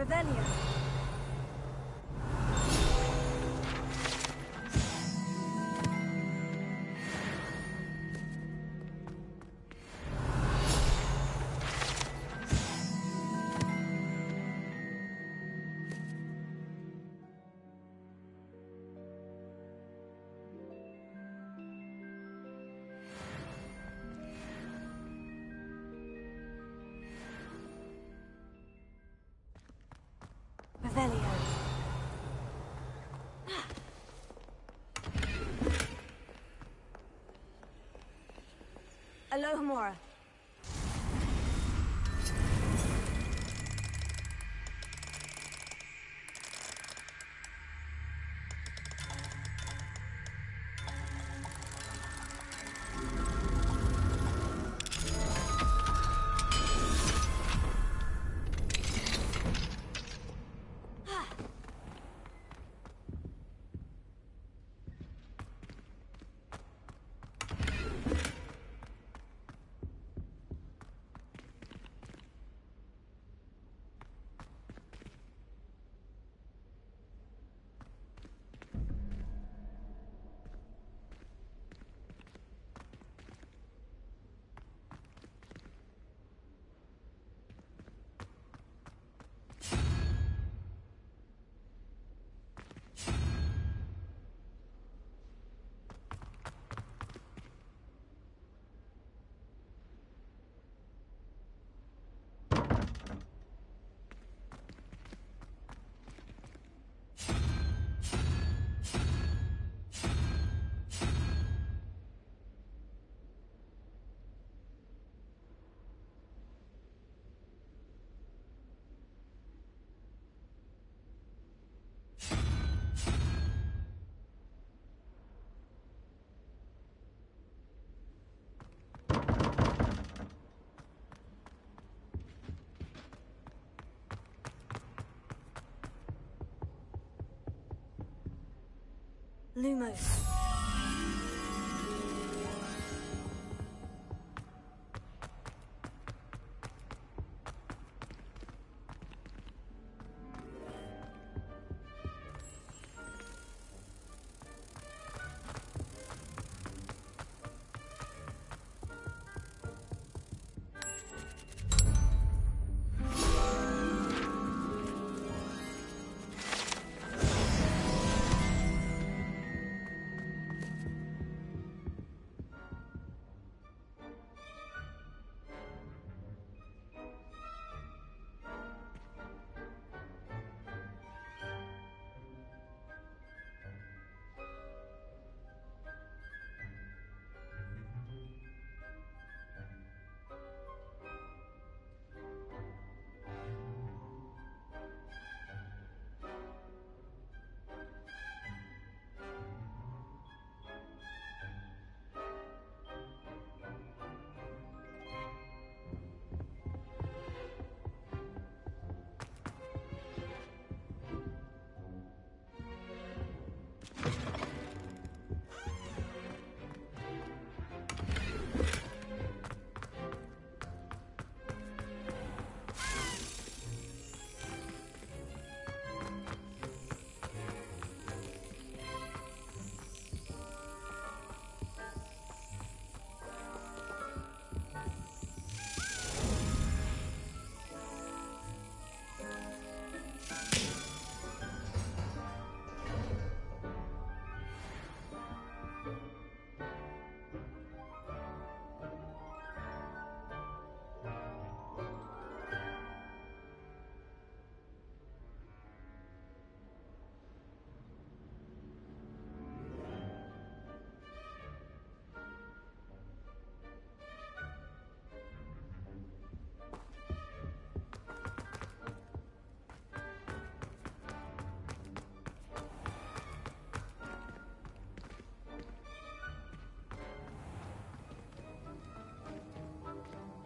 Revelio. Revelio. Alohomora. Lumos.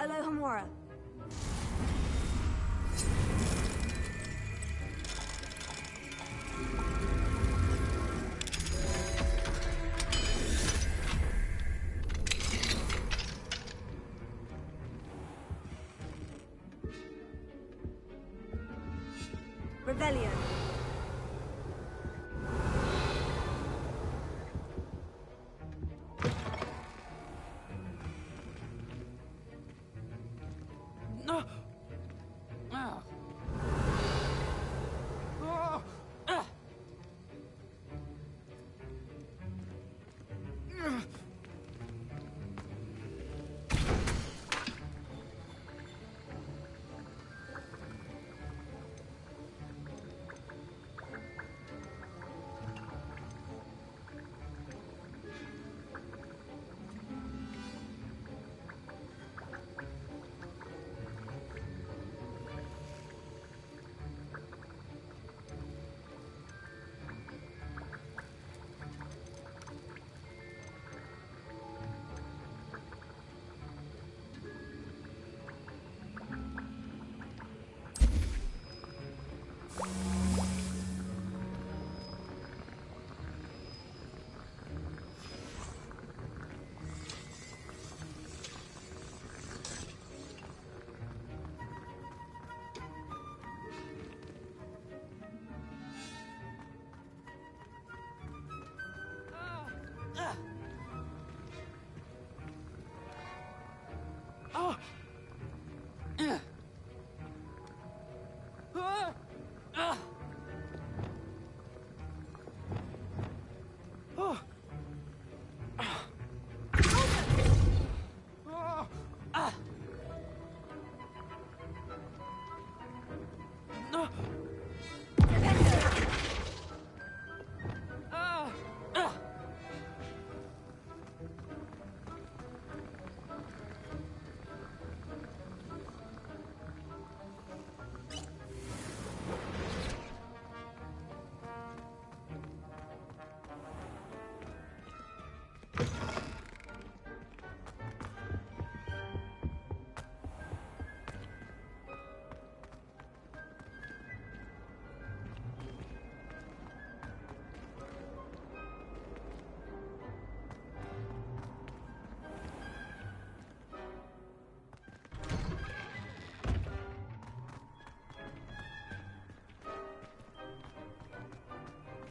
Alohomora. Rebellion.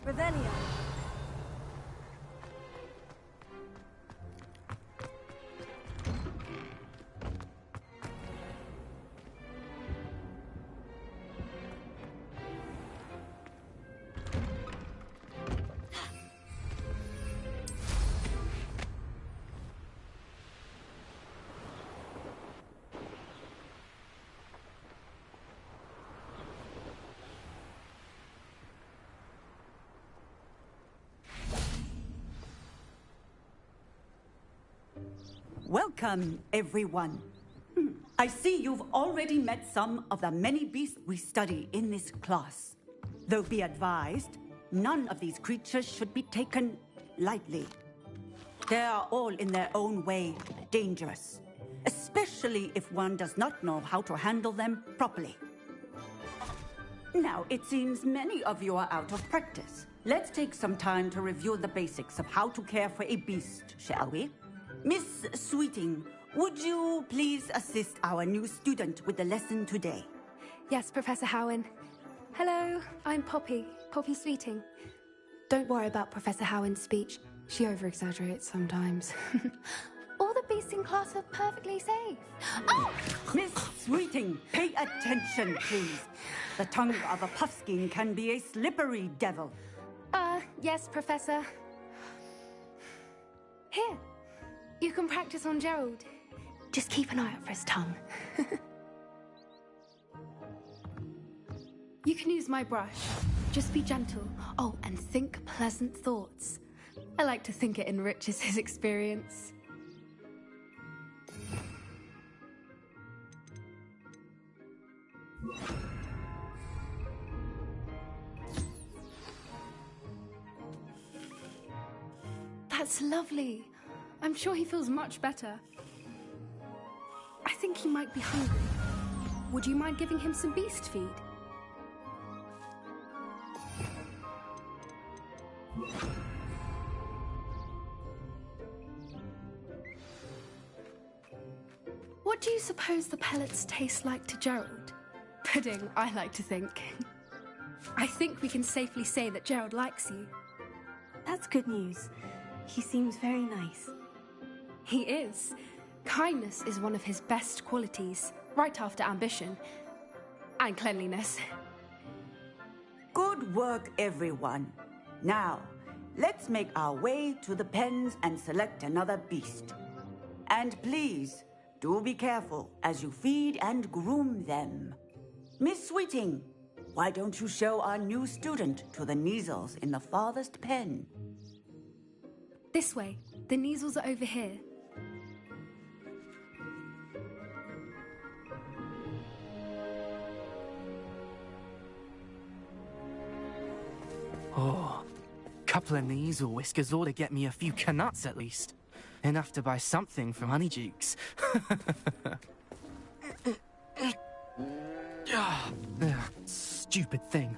Rebellion. Welcome, everyone. I see you've already met some of the many beasts we study in this class. Though be advised, none of these creatures should be taken lightly. They are all in their own way dangerous, especially if one does not know how to handle them properly. Now, it seems many of you are out of practice. Let's take some time to review the basics of how to care for a beast, shall we? Miss Sweeting, would you please assist our new student with the lesson today? Yes, Professor Howen. Hello, I'm Poppy Sweeting. Don't worry about Professor Howen's speech. She over-exaggerates sometimes. All the beasts in class are perfectly safe. Oh! Miss Sweeting, pay attention, please. The tongue of a puffskein can be a slippery devil. Yes, Professor. Here, you can practice on Gerald. Just keep an eye out for his tongue. You can use my brush. Just be gentle. Oh, and think pleasant thoughts. I like to think it enriches his experience. That's lovely. I'm sure he feels much better. I think he might be hungry. Would you mind giving him some beast feed? What do you suppose the pellets taste like to Gerald? Pudding, I like to think. I think we can safely say that Gerald likes you. That's good news. He seems very nice. He is. Kindness is one of his best qualities, right after ambition. And cleanliness. Good work, everyone. Now, let's make our way to the pens and select another beast. And please, do be careful as you feed and groom them. Miss Sweeting, why don't you show our new student to the Neasels in the farthest pen? This way. The Neasels are over here. Oh, couple of Neasel whiskers ought to get me a few canuts at least. Enough to buy something from Honeydukes. Stupid thing.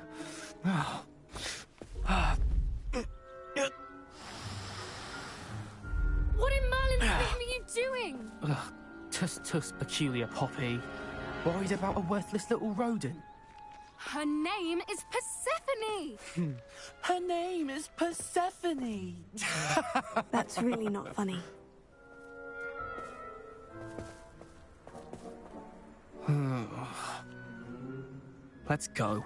What in Merlin's name are you doing? Tuss, peculiar Poppy. Worried about a worthless little rodent? Her name is Persephone! Her name is Persephone! That's really not funny. Let's go.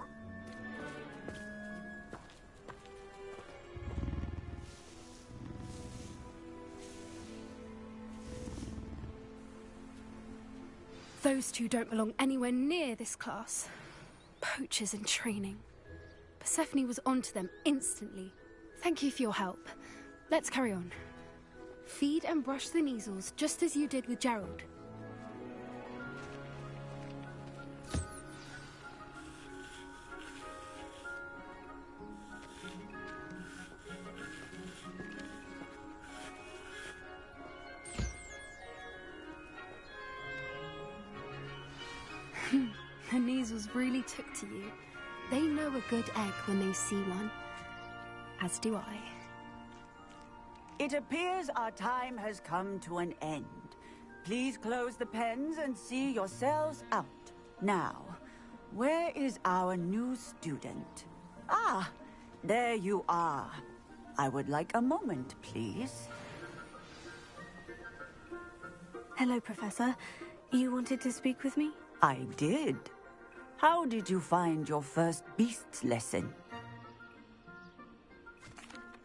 Those two don't belong anywhere near this class. Poachers in training. Persephone was onto them instantly. Thank you for your help. Let's carry on. Feed and brush the Neasels just as you did with Gerald. The Neasels really took to you. They know a good egg when they see one. As do I. It appears our time has come to an end. Please close the pens and see yourselves out. Now, where is our new student? Ah, there you are. I would like a moment, please. Hello, Professor. You wanted to speak with me? I did. How did you find your first beasts lesson?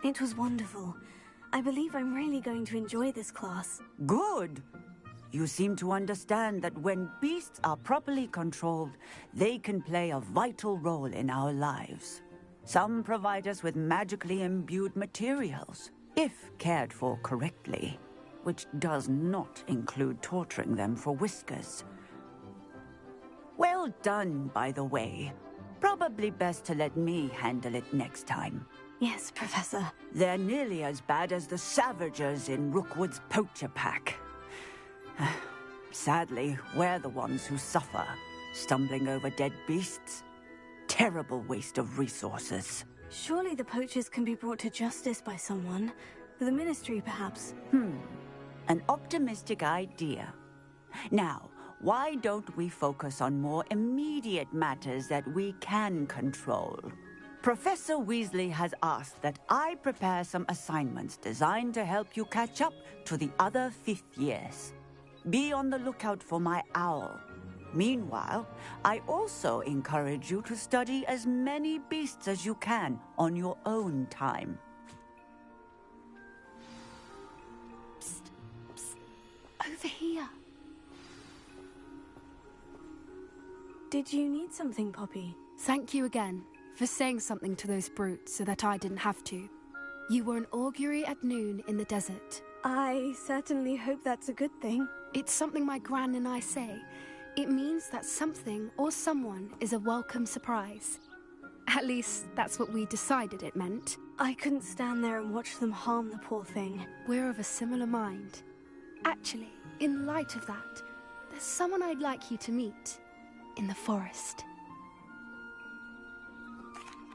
It was wonderful. I believe I'm really going to enjoy this class. Good. You seem to understand that when beasts are properly controlled, they can play a vital role in our lives. Some provide us with magically imbued materials, if cared for correctly, which does not include torturing them for whiskers. Well done, by the way. Probably best to let me handle it next time. Yes, Professor. They're nearly as bad as the Savagers in Rookwood's poacher pack. Sadly, we're the ones who suffer, stumbling over dead beasts. Terrible waste of resources. Surely the poachers can be brought to justice by someone. The Ministry, perhaps. An optimistic idea. Now, why don't we focus on more immediate matters that we can control? Professor Weasley has asked that I prepare some assignments designed to help you catch up to the other 5th years. Be on the lookout for my owl. Meanwhile, I also encourage you to study as many beasts as you can on your own time. Psst, psst. Over here. Did you need something, Poppy? Thank you again for saying something to those brutes so that I didn't have to. You were an augury at noon in the desert. I certainly hope that's a good thing. It's something my gran and I say. It means that something or someone is a welcome surprise. At least, that's what we decided it meant. I couldn't stand there and watch them harm the poor thing. We're of a similar mind. Actually, in light of that, there's someone I'd like you to meet. In the forest.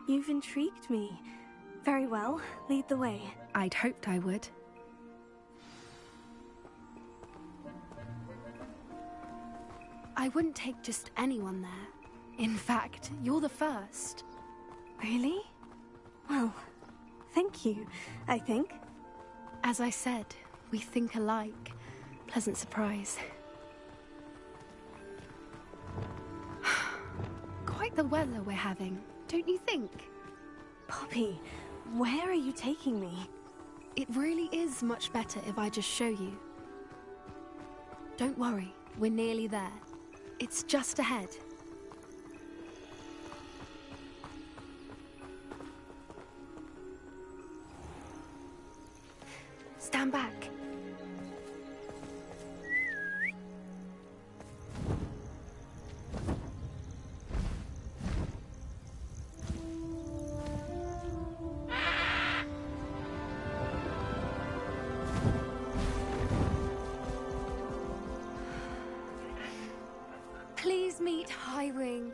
You've intrigued me. Very well, lead the way. I'd hoped I would. I wouldn't take just anyone there. In fact, you're the first. Really? Well, thank you, I think. As I said, we think alike. Pleasant surprise. Quite the weather we're having, don't you think? Poppy, where are you taking me? It really is much better if I just show you. Don't worry, we're nearly there. It's just ahead. Stand back. Please meet Highwing.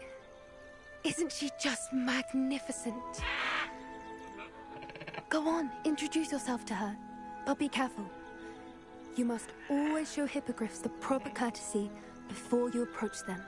Isn't she just magnificent? Go on, introduce yourself to her. But be careful. You must always show hippogriffs the proper courtesy before you approach them.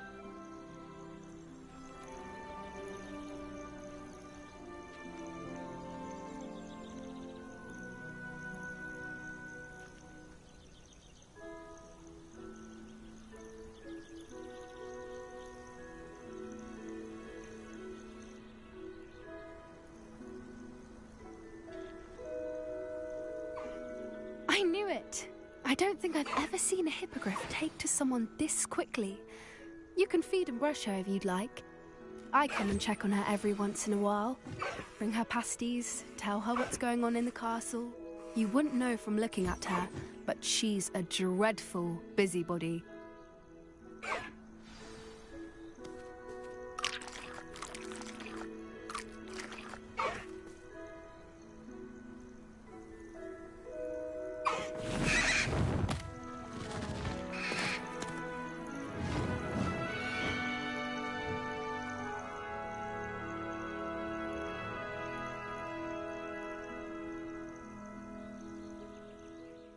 I knew it! I don't think I've ever seen a hippogriff take to someone this quickly. You can feed and brush her if you'd like. I come and check on her every once in a while. Bring her pasties, tell her what's going on in the castle. You wouldn't know from looking at her, but she's a dreadful busybody.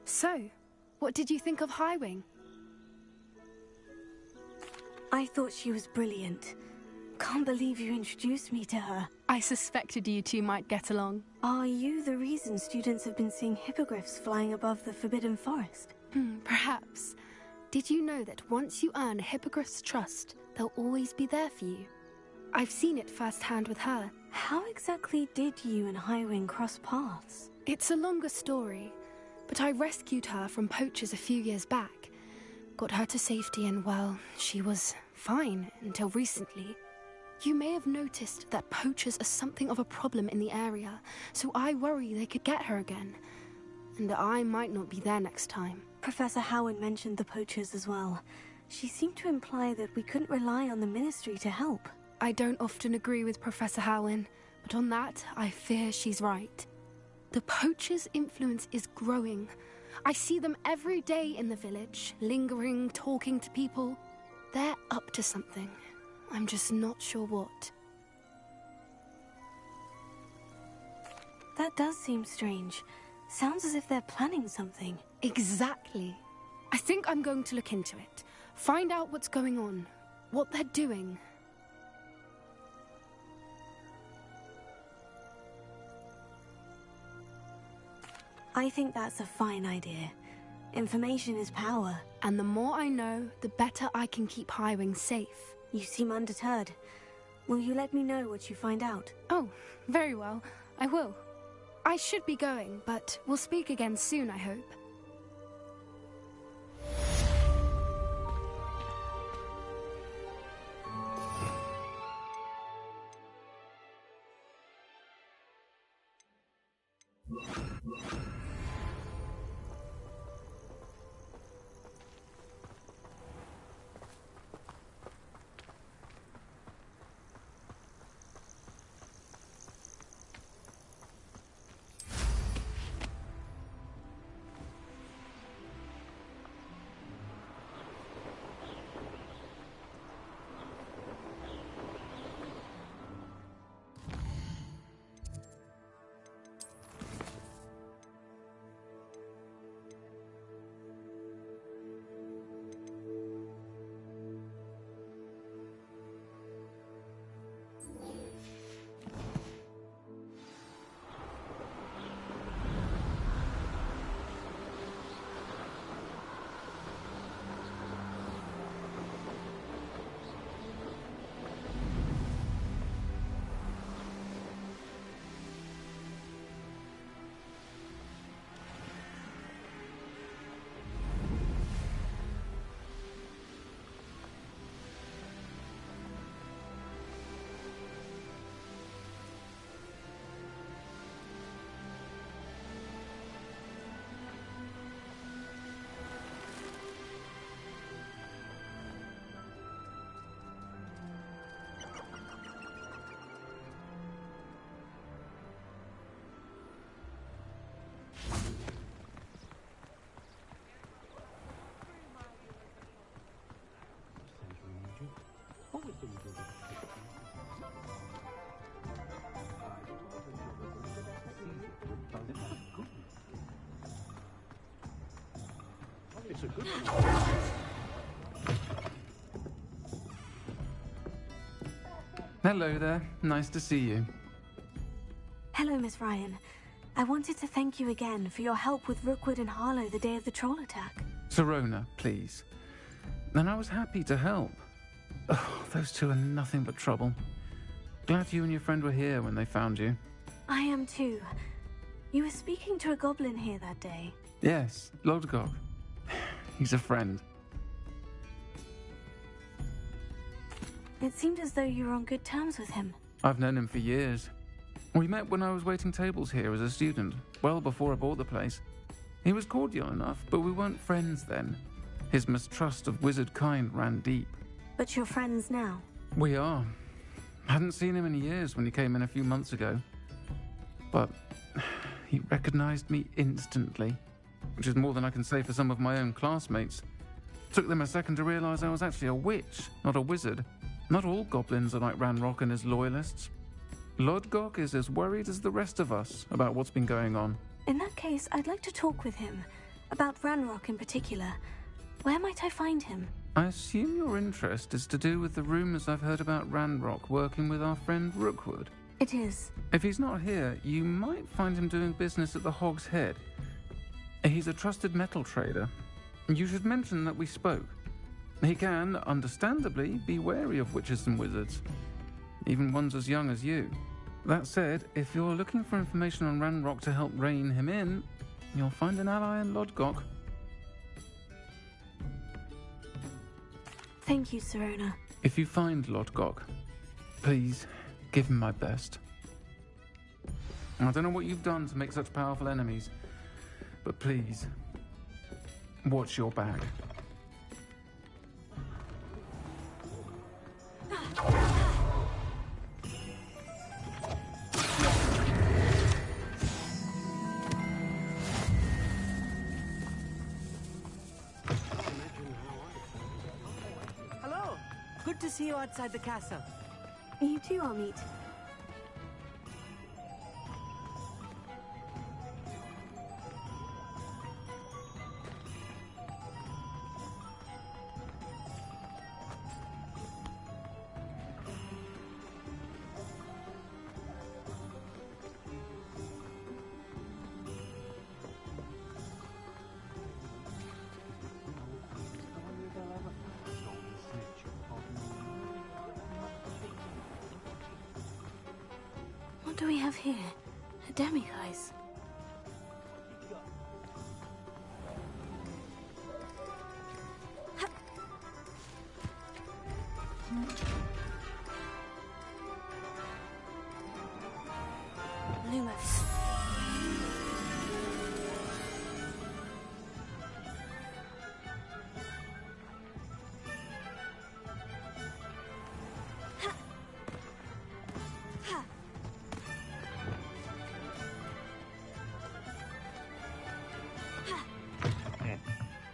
So, what did you think of Highwing? I thought she was brilliant. Can't believe you introduced me to her. I suspected you two might get along. Are you the reason students have been seeing hippogriffs flying above the Forbidden Forest? Perhaps. Did you know that once you earn a hippogriff's trust, they'll always be there for you? I've seen it firsthand with her. How exactly did you and Highwing cross paths? It's a longer story, but I rescued her from poachers a few years back. Got her to safety and, well, she was fine until recently. You may have noticed that poachers are something of a problem in the area, so I worry they could get her again. And I might not be there next time. Professor Howard mentioned the poachers as well. She seemed to imply that we couldn't rely on the Ministry to help. I don't often agree with Professor Howin, but on that, I fear she's right. The poachers' influence is growing. I see them every day in the village, lingering, talking to people. They're up to something. I'm just not sure what. That does seem strange. Sounds as if they're planning something. Exactly. I think I'm going to look into it. Find out what's going on, what they're doing. I think that's a fine idea. Information is power. And the more I know, the better I can keep Highwing safe. You seem undeterred. Will you let me know what you find out? Oh, very well. I will. I should be going, but we'll speak again soon, I hope. a good... Hello there. Nice to see you. Hello, Miss Ryan. I wanted to thank you again for your help with Rookwood and Harlow the day of the troll attack. Sirona, please. And I was happy to help. Oh, those two are nothing but trouble. Glad you and your friend were here when they found you. I am too. You were speaking to a goblin here that day. Yes, Lodgok. He's a friend. It seemed as though you were on good terms with him. I've known him for years. We met when I was waiting tables here as a student, well before I bought the place. He was cordial enough, but we weren't friends then. His mistrust of wizard kind ran deep. But you're friends now. We are. Hadn't seen him in years when he came in a few months ago. But he recognized me instantly, which is more than I can say for some of my own classmates. Took them a second to realize I was actually a witch, not a wizard. Not all goblins are like Ranrock and his loyalists. Lodgok is as worried as the rest of us about what's been going on. In that case, I'd like to talk with him. About Ranrock in particular. Where might I find him? I assume your interest is to do with the rumors I've heard about Ranrock working with our friend Rookwood. It is. If he's not here, you might find him doing business at the Hog's Head. He's a trusted metal trader. You should mention that we spoke. He can, understandably, be wary of witches and wizards. Even ones as young as you. That said, if you're looking for information on Ranrock to help rein him in, you'll find an ally in Lodgok. Thank you, Sirona. If you find Lodgok, please give him my best. I don't know what you've done to make such powerful enemies, but please, watch your back. Hello. Good to see you outside the castle. You too, Amit. What do we have here? A demiguise. Lumos.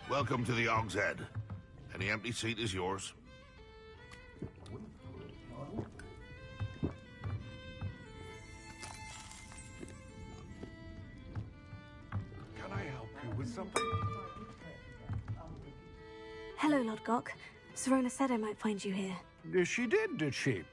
Welcome to the Hog's Head. Any empty seat is yours. Can I help you with something? Hello, Lodgok. Sirona said I might find you here. She did she?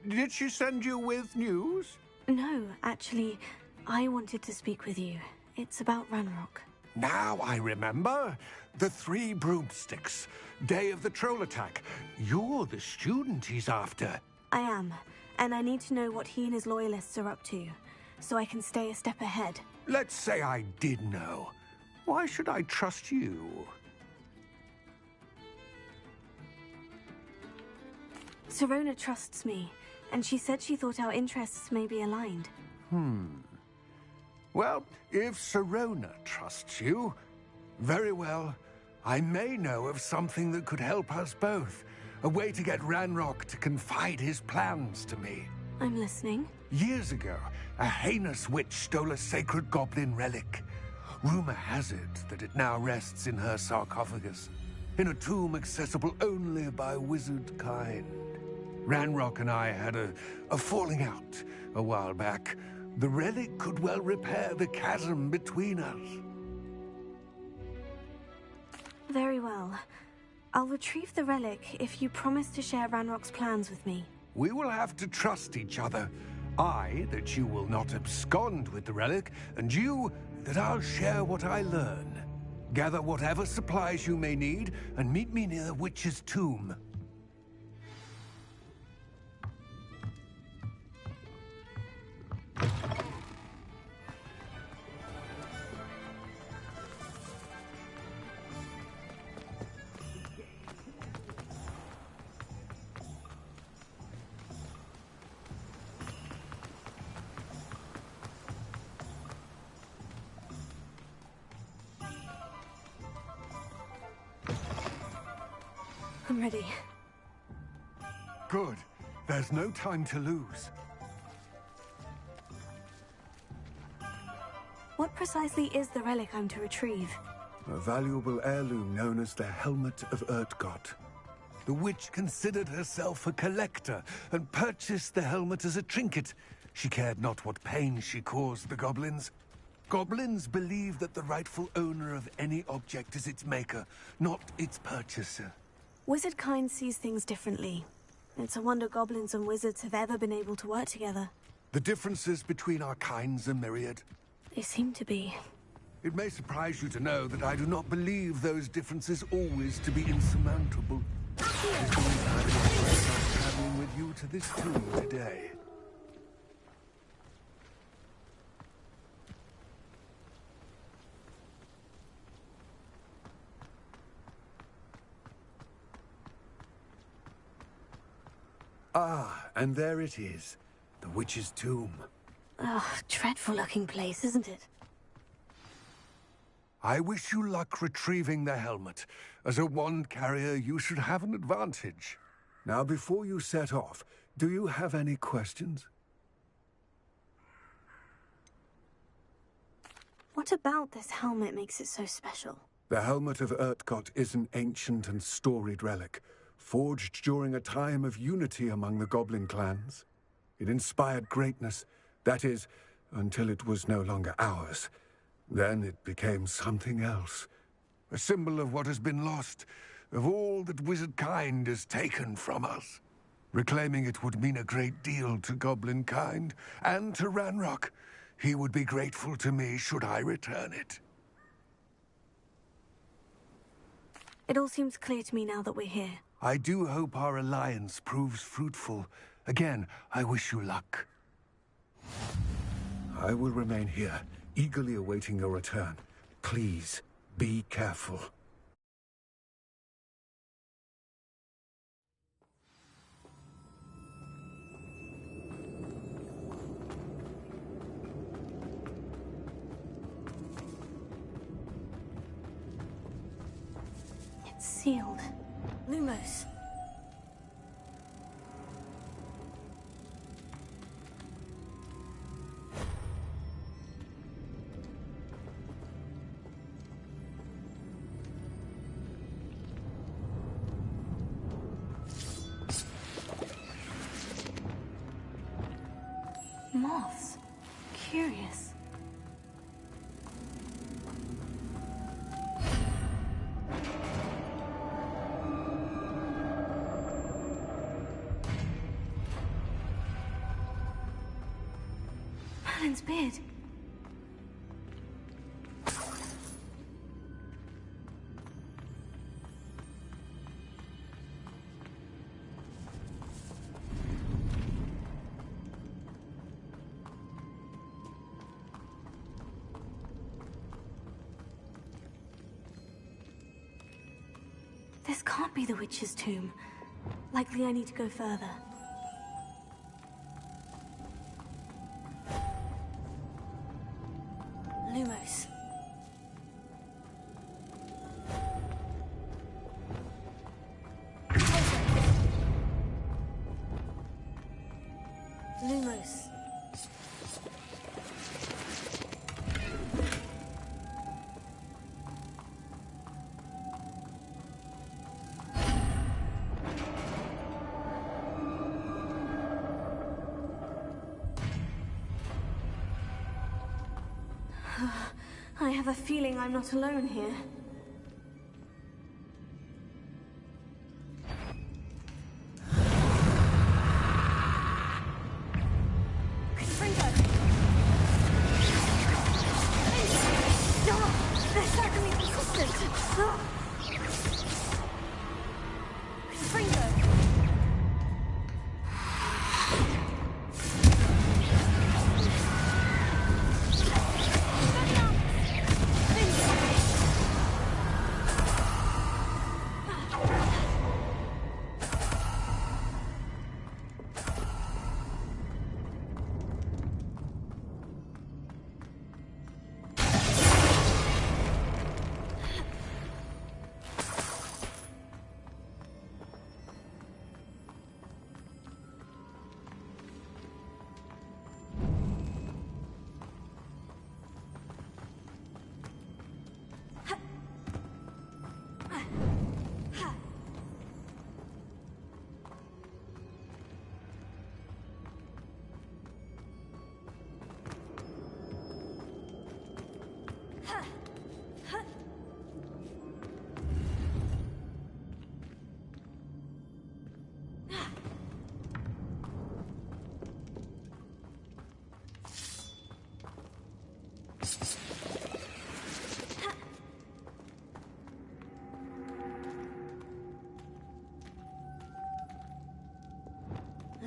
Did she send you with news? No, actually, I wanted to speak with you. It's about Ranrock. Now I remember. The 3 broomsticks. Day of the troll attack. You're the student he's after. I am, and I need to know what he and his loyalists are up to, so I can stay a step ahead. Let's say I did know. Why should I trust you? Sirona trusts me, and she said she thought our interests may be aligned. Well, if Sirona trusts you, very well. I may know of something that could help us both. A way to get Ranrock to confide his plans to me. I'm listening. Years ago, a heinous witch stole a sacred goblin relic. Rumor has it that it now rests in her sarcophagus, in a tomb accessible only by wizard kind. Ranrock and I had a falling out a while back. The relic could well repair the chasm between us. Very well. I'll retrieve the relic if you promise to share Ranrock's plans with me. We will have to trust each other. I, that you will not abscond with the relic, and you, that I'll share what I learn. Gather whatever supplies you may need, and meet me near the witch's tomb. I'm ready. Good. There's no time to lose. What precisely is the relic I'm to retrieve? A valuable heirloom known as the Helmet of Urtkot. The witch considered herself a collector and purchased the helmet as a trinket. She cared not what pain she caused the goblins. Goblins believe that the rightful owner of any object is its maker, not its purchaser. Wizard kind sees things differently. It's a wonder goblins and wizards have ever been able to work together. The differences between our kinds are myriad. They seem to be. It may surprise you to know that I do not believe those differences always to be insurmountable. It is the reason I am traveling with you to this tomb today. Ah, and there it is. The witch's tomb. Ugh, dreadful looking place, isn't it? I wish you luck retrieving the helmet. As a wand carrier, you should have an advantage. Now, before you set off, do you have any questions? What about this helmet makes it so special? The Helmet of Urtkot is an ancient and storied relic, forged during a time of unity among the goblin clans. It inspired greatness, that is, until it was no longer ours. Then it became something else. A symbol of what has been lost, of all that wizard kind has taken from us. Reclaiming it would mean a great deal to goblin kind, and to Ranrock. He would be grateful to me should I return it. It all seems clear to me now that we're here. I do hope our alliance proves fruitful. Again, I wish you luck. I will remain here, eagerly awaiting your return. Please, be careful. It's sealed. Lumos. Moths. Curious. Merlin's beard. This can't be the witch's tomb. Likely I need to go further. Lumos. Lumos. I have a feeling I'm not alone here.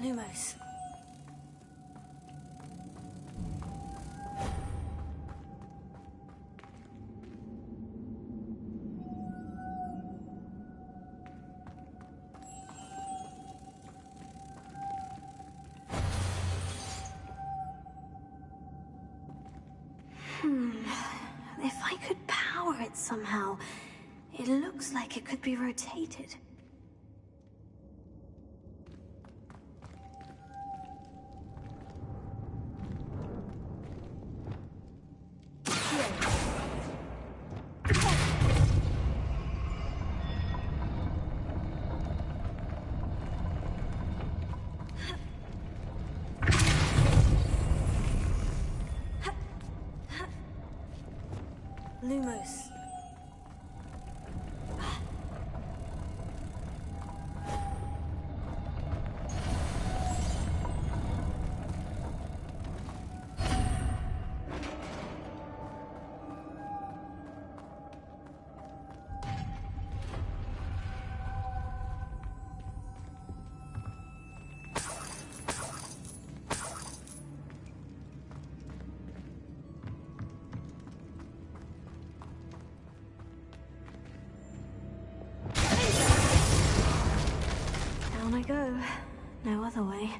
Lumos. If I could power it somehow, it looks like it could be rotated. Lumos. Down I go. No other way.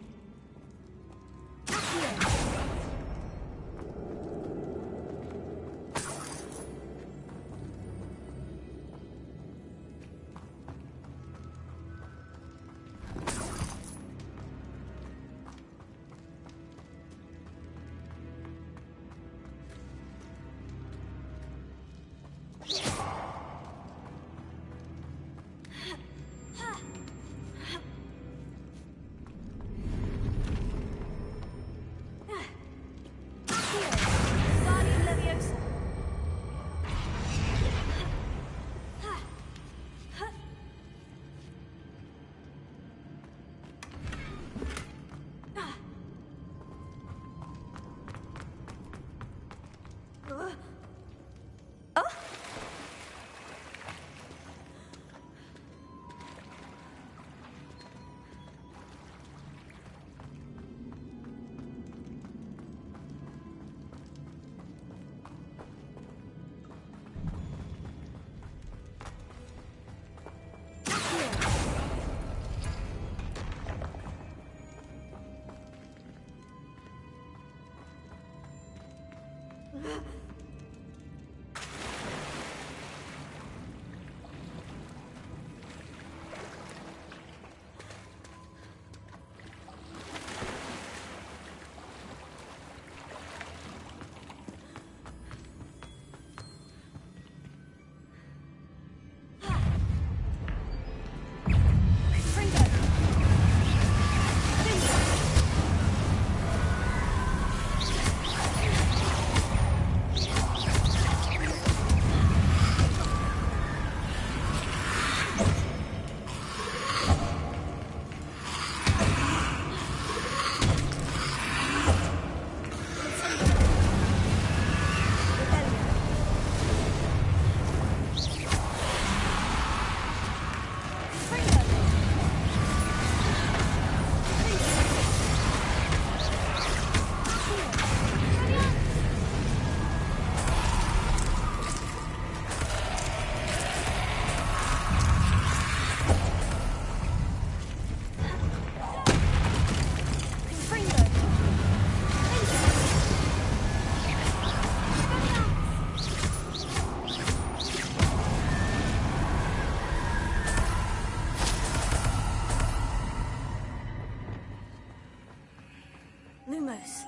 Lumos.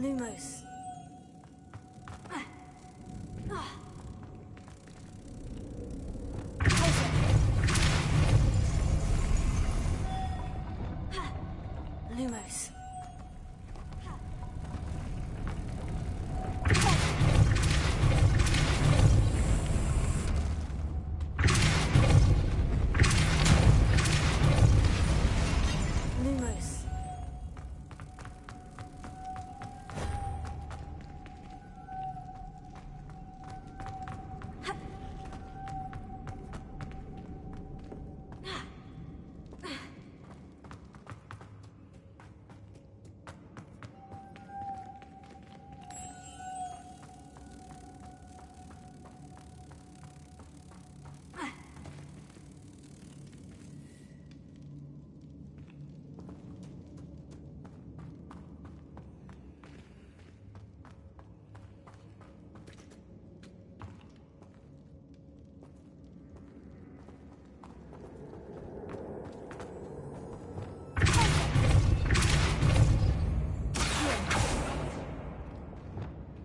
Lumos. Lumos. Lumos.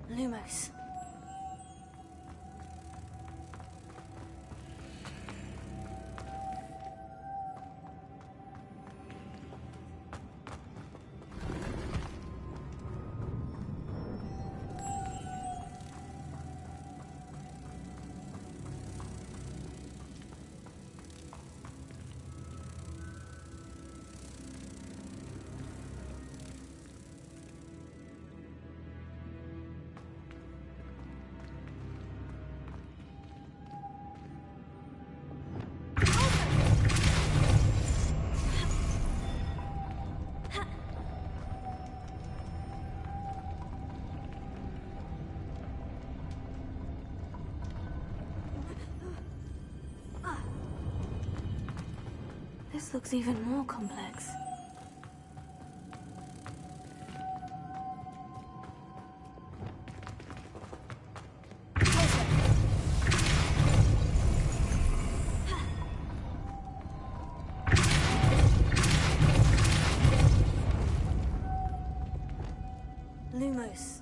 Lumos. This looks even more complex. Lumos.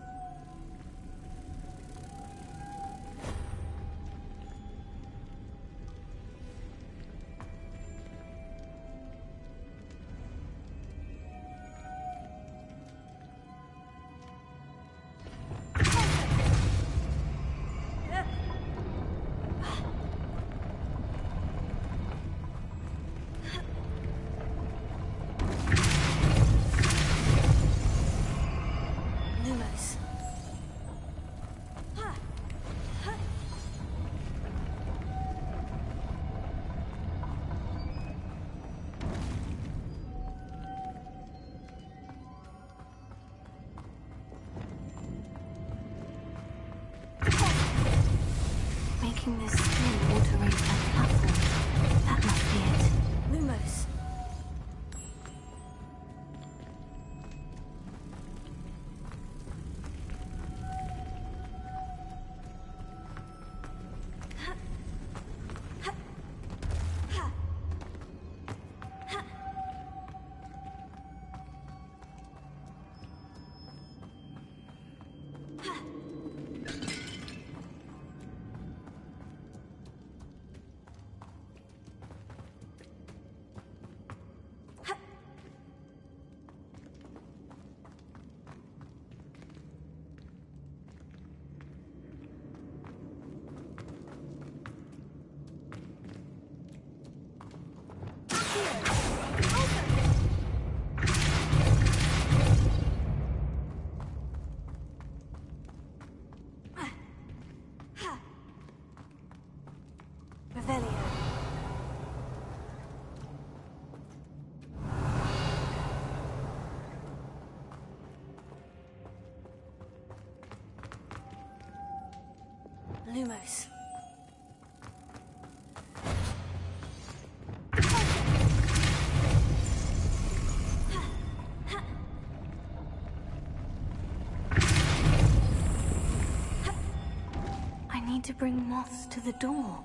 Lumos. Making this spin water-race like platform. That must be it. Lumos. Revelio. Lumos. I need to bring moths to the door.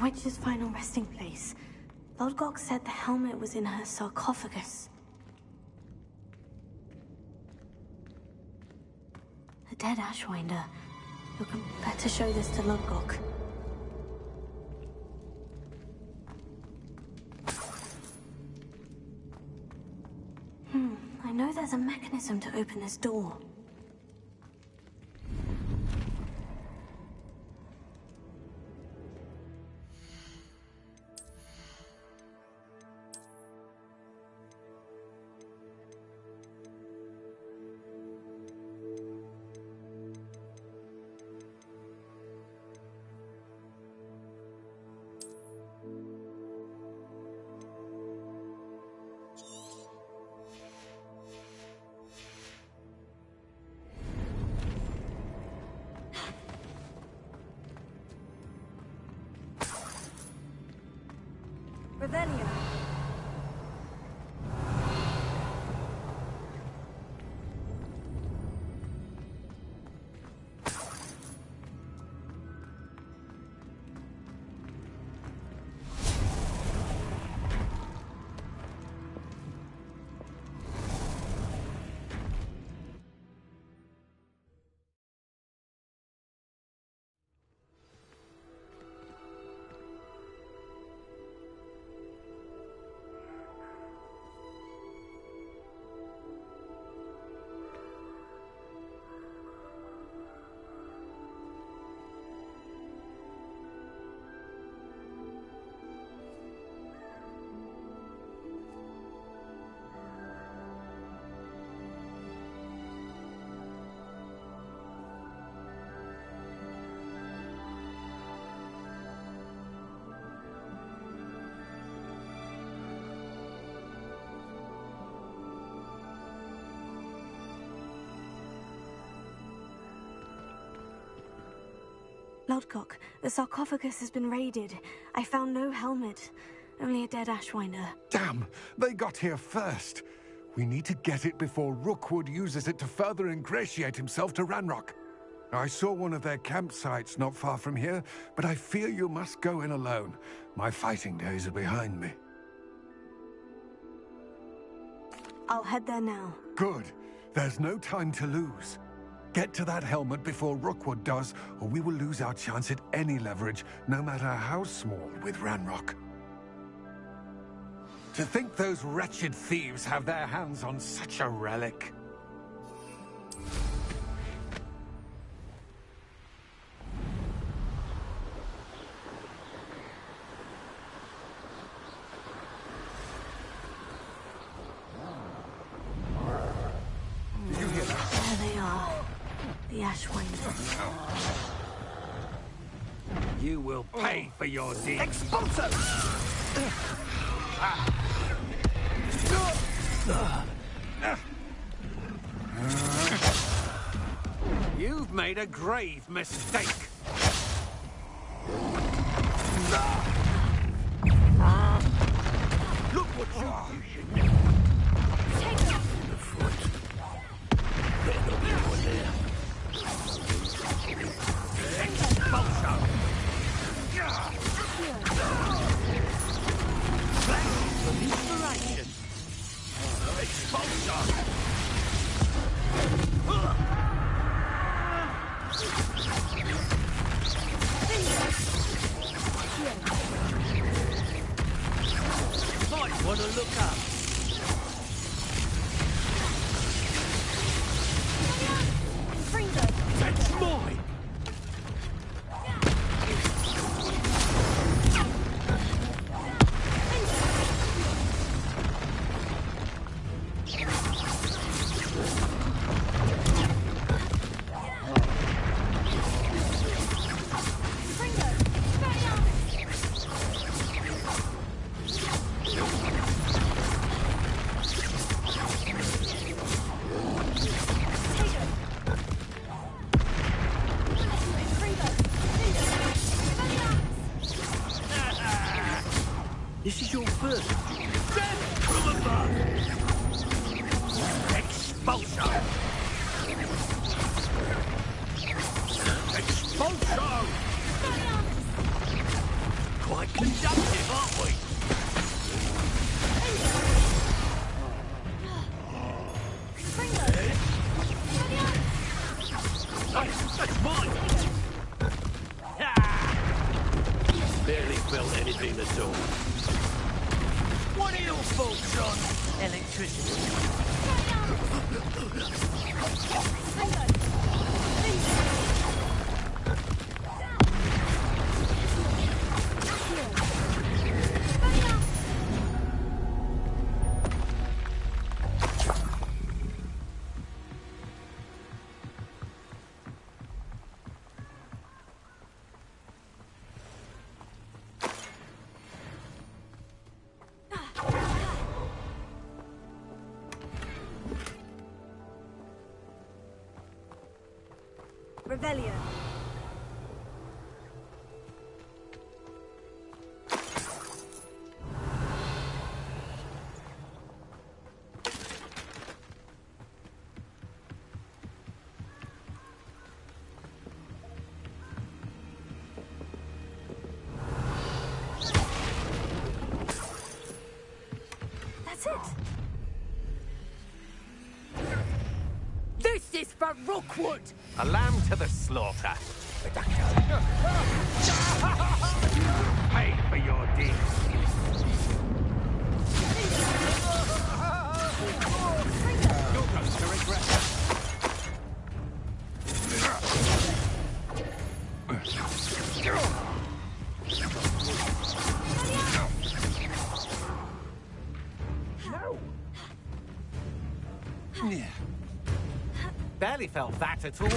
witch's final resting place. Lodgok said the helmet was in her sarcophagus. A dead Ashwinder. You can better show this to Lodgok. I know there's a mechanism to open this door. Ravenia. Lodgok, the sarcophagus has been raided. I found no helmet, only a dead Ashwinder. Damn! They got here first. We need to get it before Rookwood uses it to further ingratiate himself to Ranrock. I saw one of their campsites not far from here, but I fear you must go in alone. My fighting days are behind me. I'll head there now. Good. There's no time to lose. Get to that helmet before Rookwood does, or we will lose our chance at any leverage, no matter how small, with Ranrock. To think those wretched thieves have their hands on such a relic. Did you hear that? There they are. The Ashwinder. You will pay for your deeds. Expulso! You've made a grave mistake. Look what you did! The foot. There'll be more there. Expulso! Inspiration! Expulso! Might want to look up. That's mine! This is your first. Death from above! Expulso! Expulso! Quite Revelio. That's it. This is for Rookwood! A lamb to the slaughter. Pay for your deeds. You're going to regret it. Yeah. Barely felt that at all.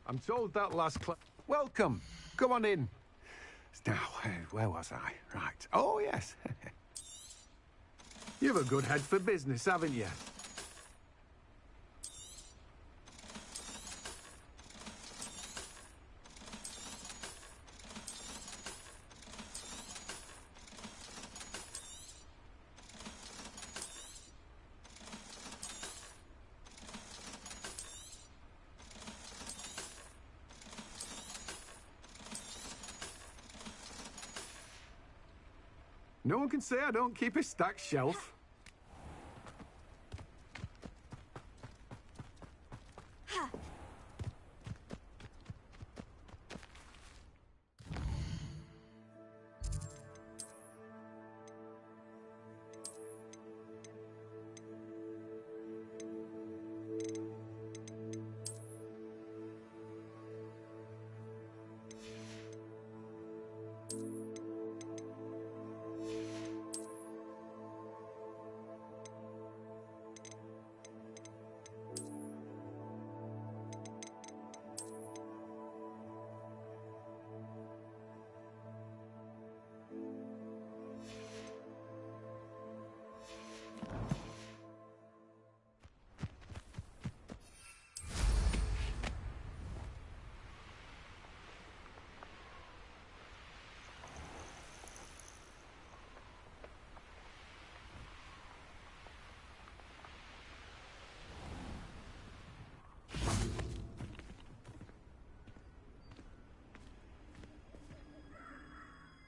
I'm told that last Welcome. Come on in. Now, where was I? Right. Oh, yes. You've a good head for business, haven't you? No one can say I don't keep a stacked shelf.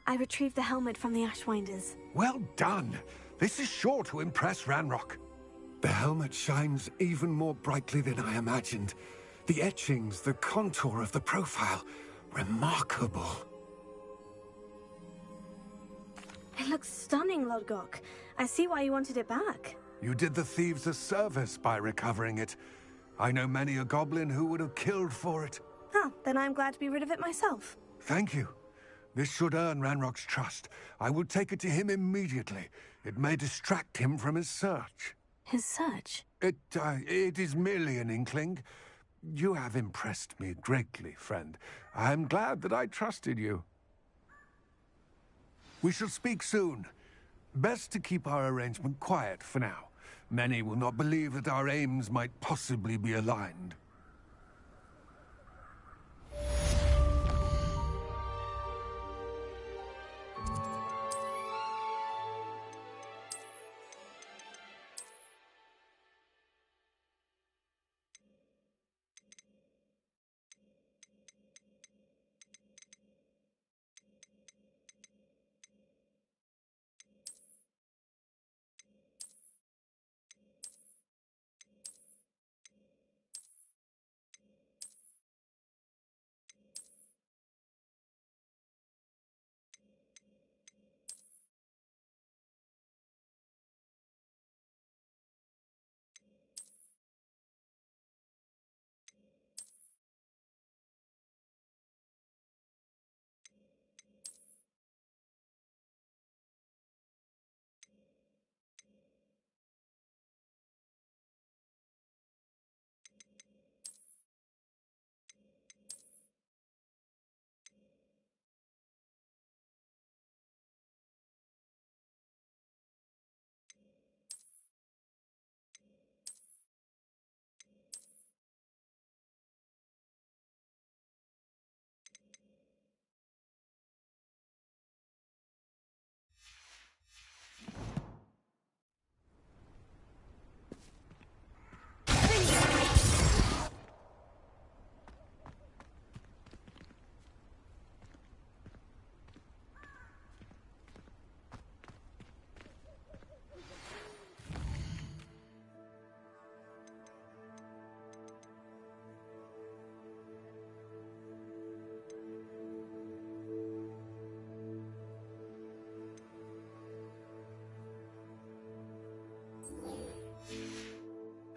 I retrieved the helmet from the Ashwinders. Well done. This is sure to impress Ranrock. The helmet shines even more brightly than I imagined. The etchings, the contour of the profile, remarkable. It looks stunning, Lodgok. I see why you wanted it back. You did the thieves a service by recovering it. I know many a goblin who would have killed for it. Ah, then I'm glad to be rid of it myself. Thank you. This should earn Ranrock's trust. I will take it to him immediately. It may distract him from his search. His search? It is merely an inkling. You have impressed me greatly, friend. I am glad that I trusted you. We shall speak soon. Best to keep our arrangement quiet for now. Many will not believe that our aims might possibly be aligned.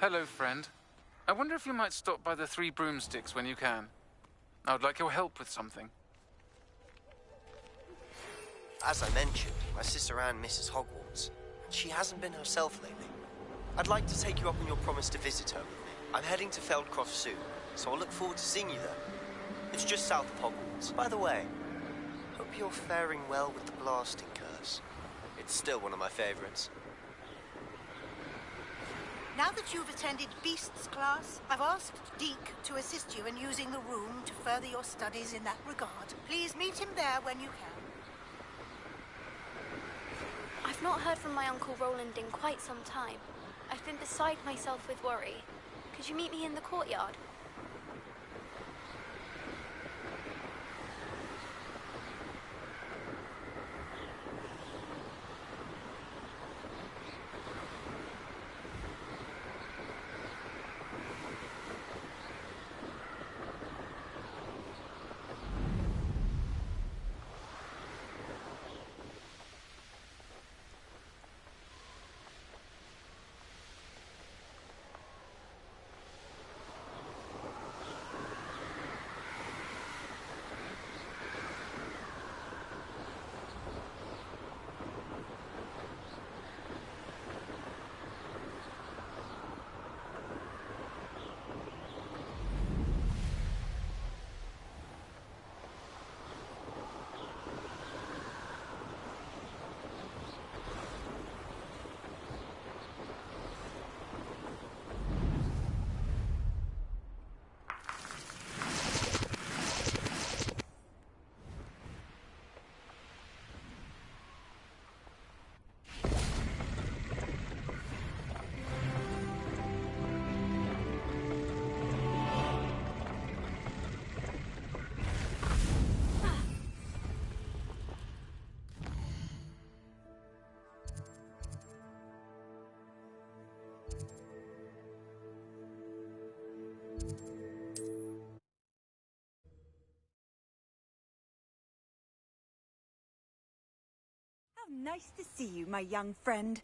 Hello, friend. I wonder if you might stop by the Three Broomsticks when you can. I would like your help with something. As I mentioned, my sister Anne misses Hogwarts, and she hasn't been herself lately. I'd like to take you up on your promise to visit her with me. I'm heading to Feldcroft soon, so I'll look forward to seeing you there. It's just south of Hogwarts. By the way, hope you're faring well with the blasting curse. It's still one of my favorites. Now that you've attended Beasts class, I've asked Deke to assist you in using the room to further your studies in that regard. Please meet him there when you can. I've not heard from my Uncle Roland in quite some time. I've been beside myself with worry. Could you meet me in the courtyard? How nice to see you, my young friend.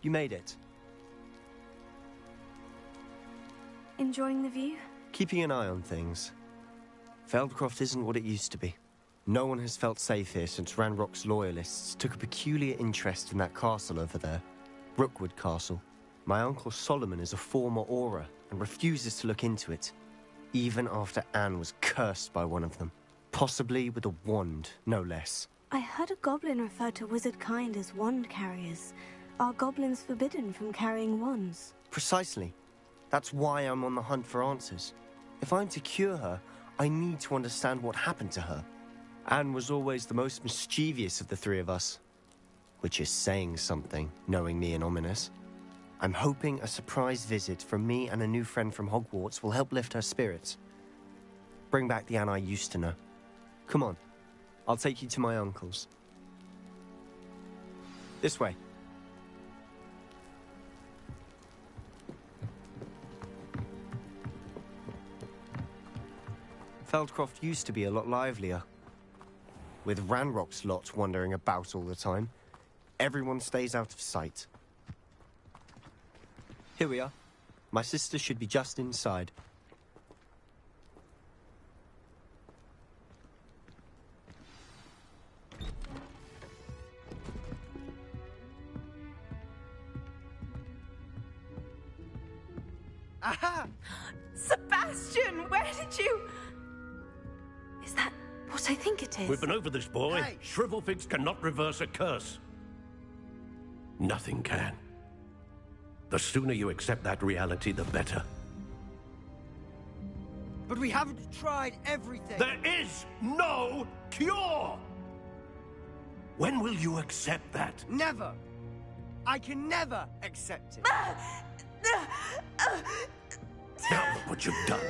You made it. Enjoying the view? Keeping an eye on things. Feldcroft isn't what it used to be. No one has felt safe here since Ranrock's loyalists took a peculiar interest in that castle over there. Rookwood Castle. My Uncle Solomon is a former Auror and refuses to look into it, even after Anne was cursed by one of them. Possibly with a wand, no less. I heard a goblin refer to wizard kind as wand carriers. Are goblins forbidden from carrying wands? Precisely. That's why I'm on the hunt for answers. If I'm to cure her, I need to understand what happened to her. Anne was always the most mischievous of the three of us. Which is saying something, knowing me and Ominous. I'm hoping a surprise visit from me and a new friend from Hogwarts will help lift her spirits. Bring back the Anne I used to know. Come on, I'll take you to my uncle's. This way. Feldcroft used to be a lot livelier. With Ranrock's lot wandering about all the time, everyone stays out of sight. Here we are. My sister should be just inside. Aha! Sebastian, where did you... Is that what I think it is? We've been over this, boy. Hey. Shrivelfigs cannot reverse a curse. Nothing can. The sooner you accept that reality, the better. But we haven't tried everything. There is no cure! When will you accept that? Never. I can never accept it. Now look what you've done.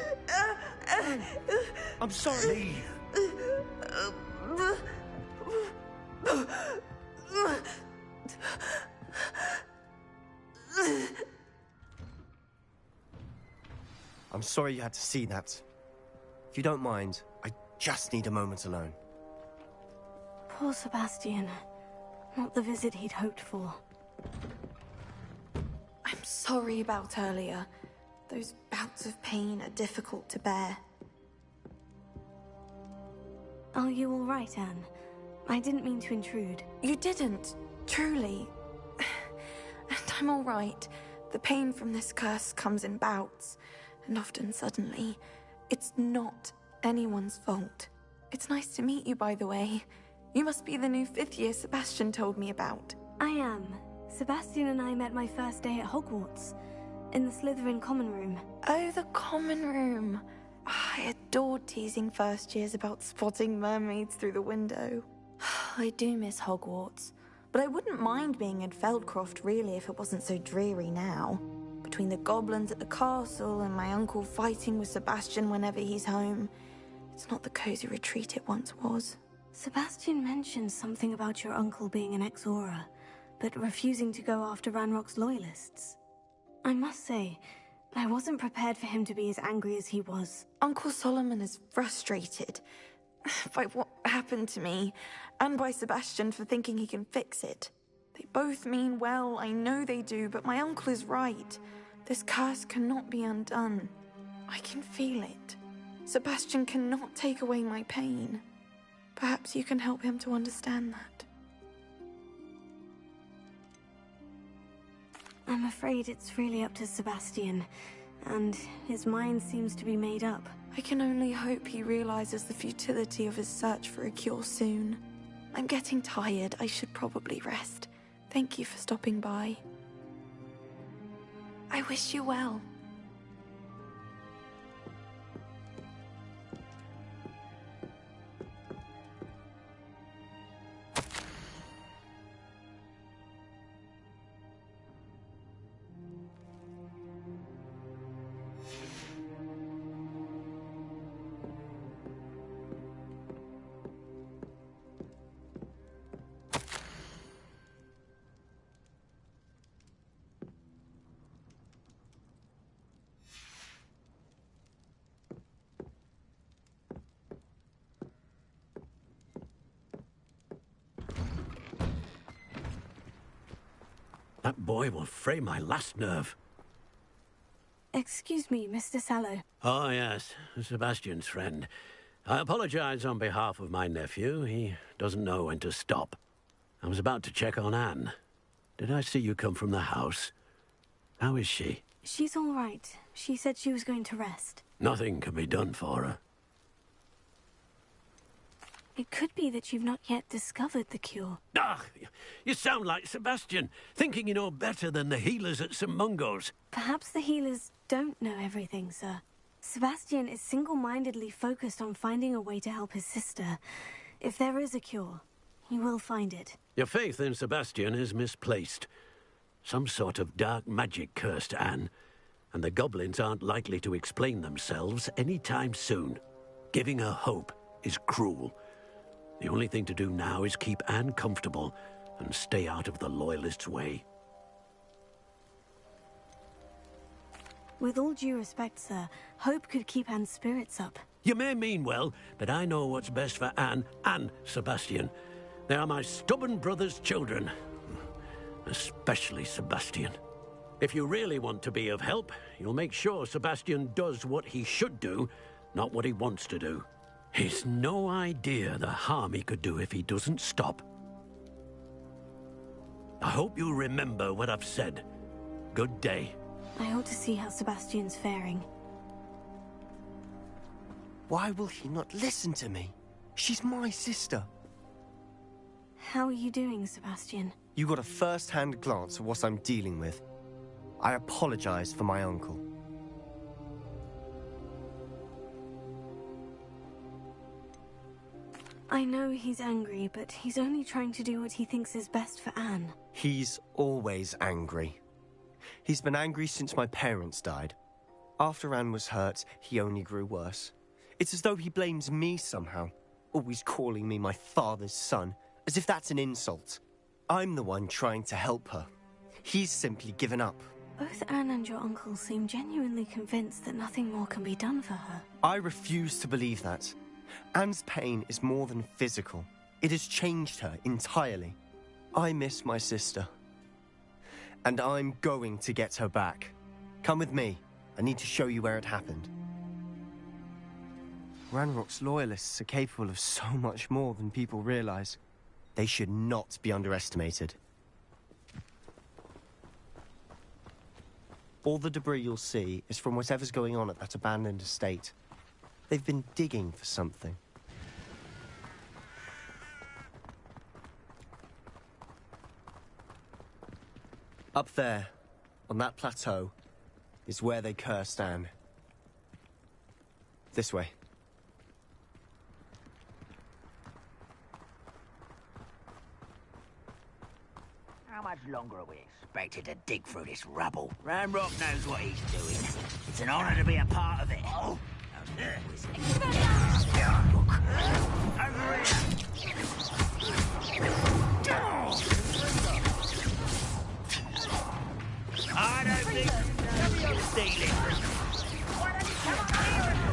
I'm sorry. I'm sorry you had to see that. If you don't mind, I just need a moment alone. Poor Sebastian. Not the visit he'd hoped for. I'm sorry about earlier. Those bouts of pain are difficult to bear. Are you all right, Anne? I didn't mean to intrude. You didn't, truly. And I'm all right. The pain from this curse comes in bouts, and often suddenly. It's not anyone's fault. It's nice to meet you, by the way. You must be the new 5th year Sebastian told me about. I am. Sebastian and I met my first day at Hogwarts, in the Slytherin common room. Oh, the common room. I adored teasing first years about spotting mermaids through the window. I do miss Hogwarts, but I wouldn't mind being in Feldcroft really if it wasn't so dreary now. Between the goblins at the castle and my uncle fighting with Sebastian whenever he's home, it's not the cozy retreat it once was. Sebastian mentioned something about your uncle being an ex-Auror, but refusing to go after Ranrock's loyalists. I must say, I wasn't prepared for him to be as angry as he was. Uncle Solomon is frustrated by what happened to me, and by Sebastian for thinking he can fix it. They both mean well, I know they do, but my uncle is right. This curse cannot be undone. I can feel it. Sebastian cannot take away my pain. Perhaps you can help him to understand that. I'm afraid it's really up to Sebastian, and his mind seems to be made up. I can only hope he realizes the futility of his search for a cure soon. I'm getting tired. I should probably rest. Thank you for stopping by. I wish you well. That boy will fray my last nerve. Excuse me, Mr. Sallow. Oh, yes, Sebastian's friend. I apologize on behalf of my nephew. He doesn't know when to stop. I was about to check on Anne. Did I see you come from the house? How is she? She's all right. She said she was going to rest. Nothing can be done for her. It could be that you've not yet discovered the cure. Ah, you sound like Sebastian, thinking you know better than the healers at St. Mungo's. Perhaps the healers don't know everything, sir. Sebastian is single-mindedly focused on finding a way to help his sister. If there is a cure, he will find it. Your faith in Sebastian is misplaced. Some sort of dark magic cursed Anne, and the goblins aren't likely to explain themselves anytime soon. Giving her hope is cruel. The only thing to do now is keep Anne comfortable and stay out of the Loyalists' way. With all due respect, sir, hope could keep Anne's spirits up. You may mean well, but I know what's best for Anne and Sebastian. They are my stubborn brother's children. Especially Sebastian. If you really want to be of help, you'll make sure Sebastian does what he should do, not what he wants to do. He's no idea the harm he could do if he doesn't stop. I hope you remember what I've said. Good day. I ought to see how Sebastian's faring. Why will he not listen to me? She's my sister. How are you doing, Sebastian? You got a first-hand glance at what I'm dealing with. I apologize for my uncle. I know he's angry, but he's only trying to do what he thinks is best for Anne. He's always angry. He's been angry since my parents died. After Anne was hurt, he only grew worse. It's as though he blames me somehow, always calling me my father's son, as if that's an insult. I'm the one trying to help her. He's simply given up. Both Anne and your uncle seem genuinely convinced that nothing more can be done for her. I refuse to believe that. Anne's pain is more than physical. It has changed her entirely. I miss my sister. And I'm going to get her back. Come with me. I need to show you where it happened. Ranrock's loyalists are capable of so much more than people realize. They should not be underestimated. All the debris you'll see is from whatever's going on at that abandoned estate. They've been digging for something. Up there, on that plateau, is where they cursed Anne. This way. How much longer are we expected to dig through this rubble? Ranrock knows what he's doing. It's an honor to be a part of it. Oh. Over here! I don't think you're stealing. Why don't you come up here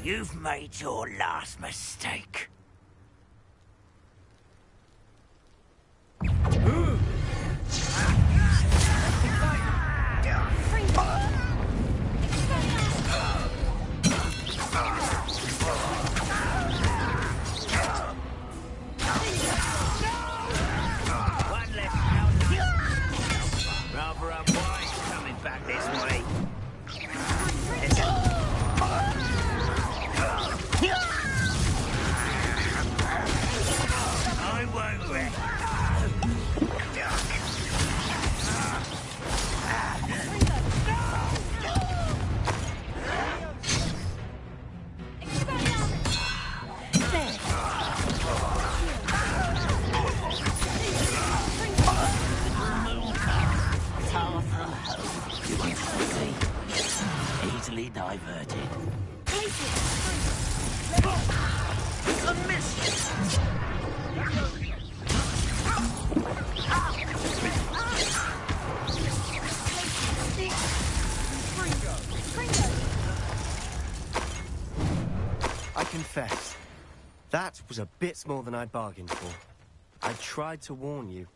You've made your last mistake. I confess, that was a bit more than I'd bargained for. I tried to warn you.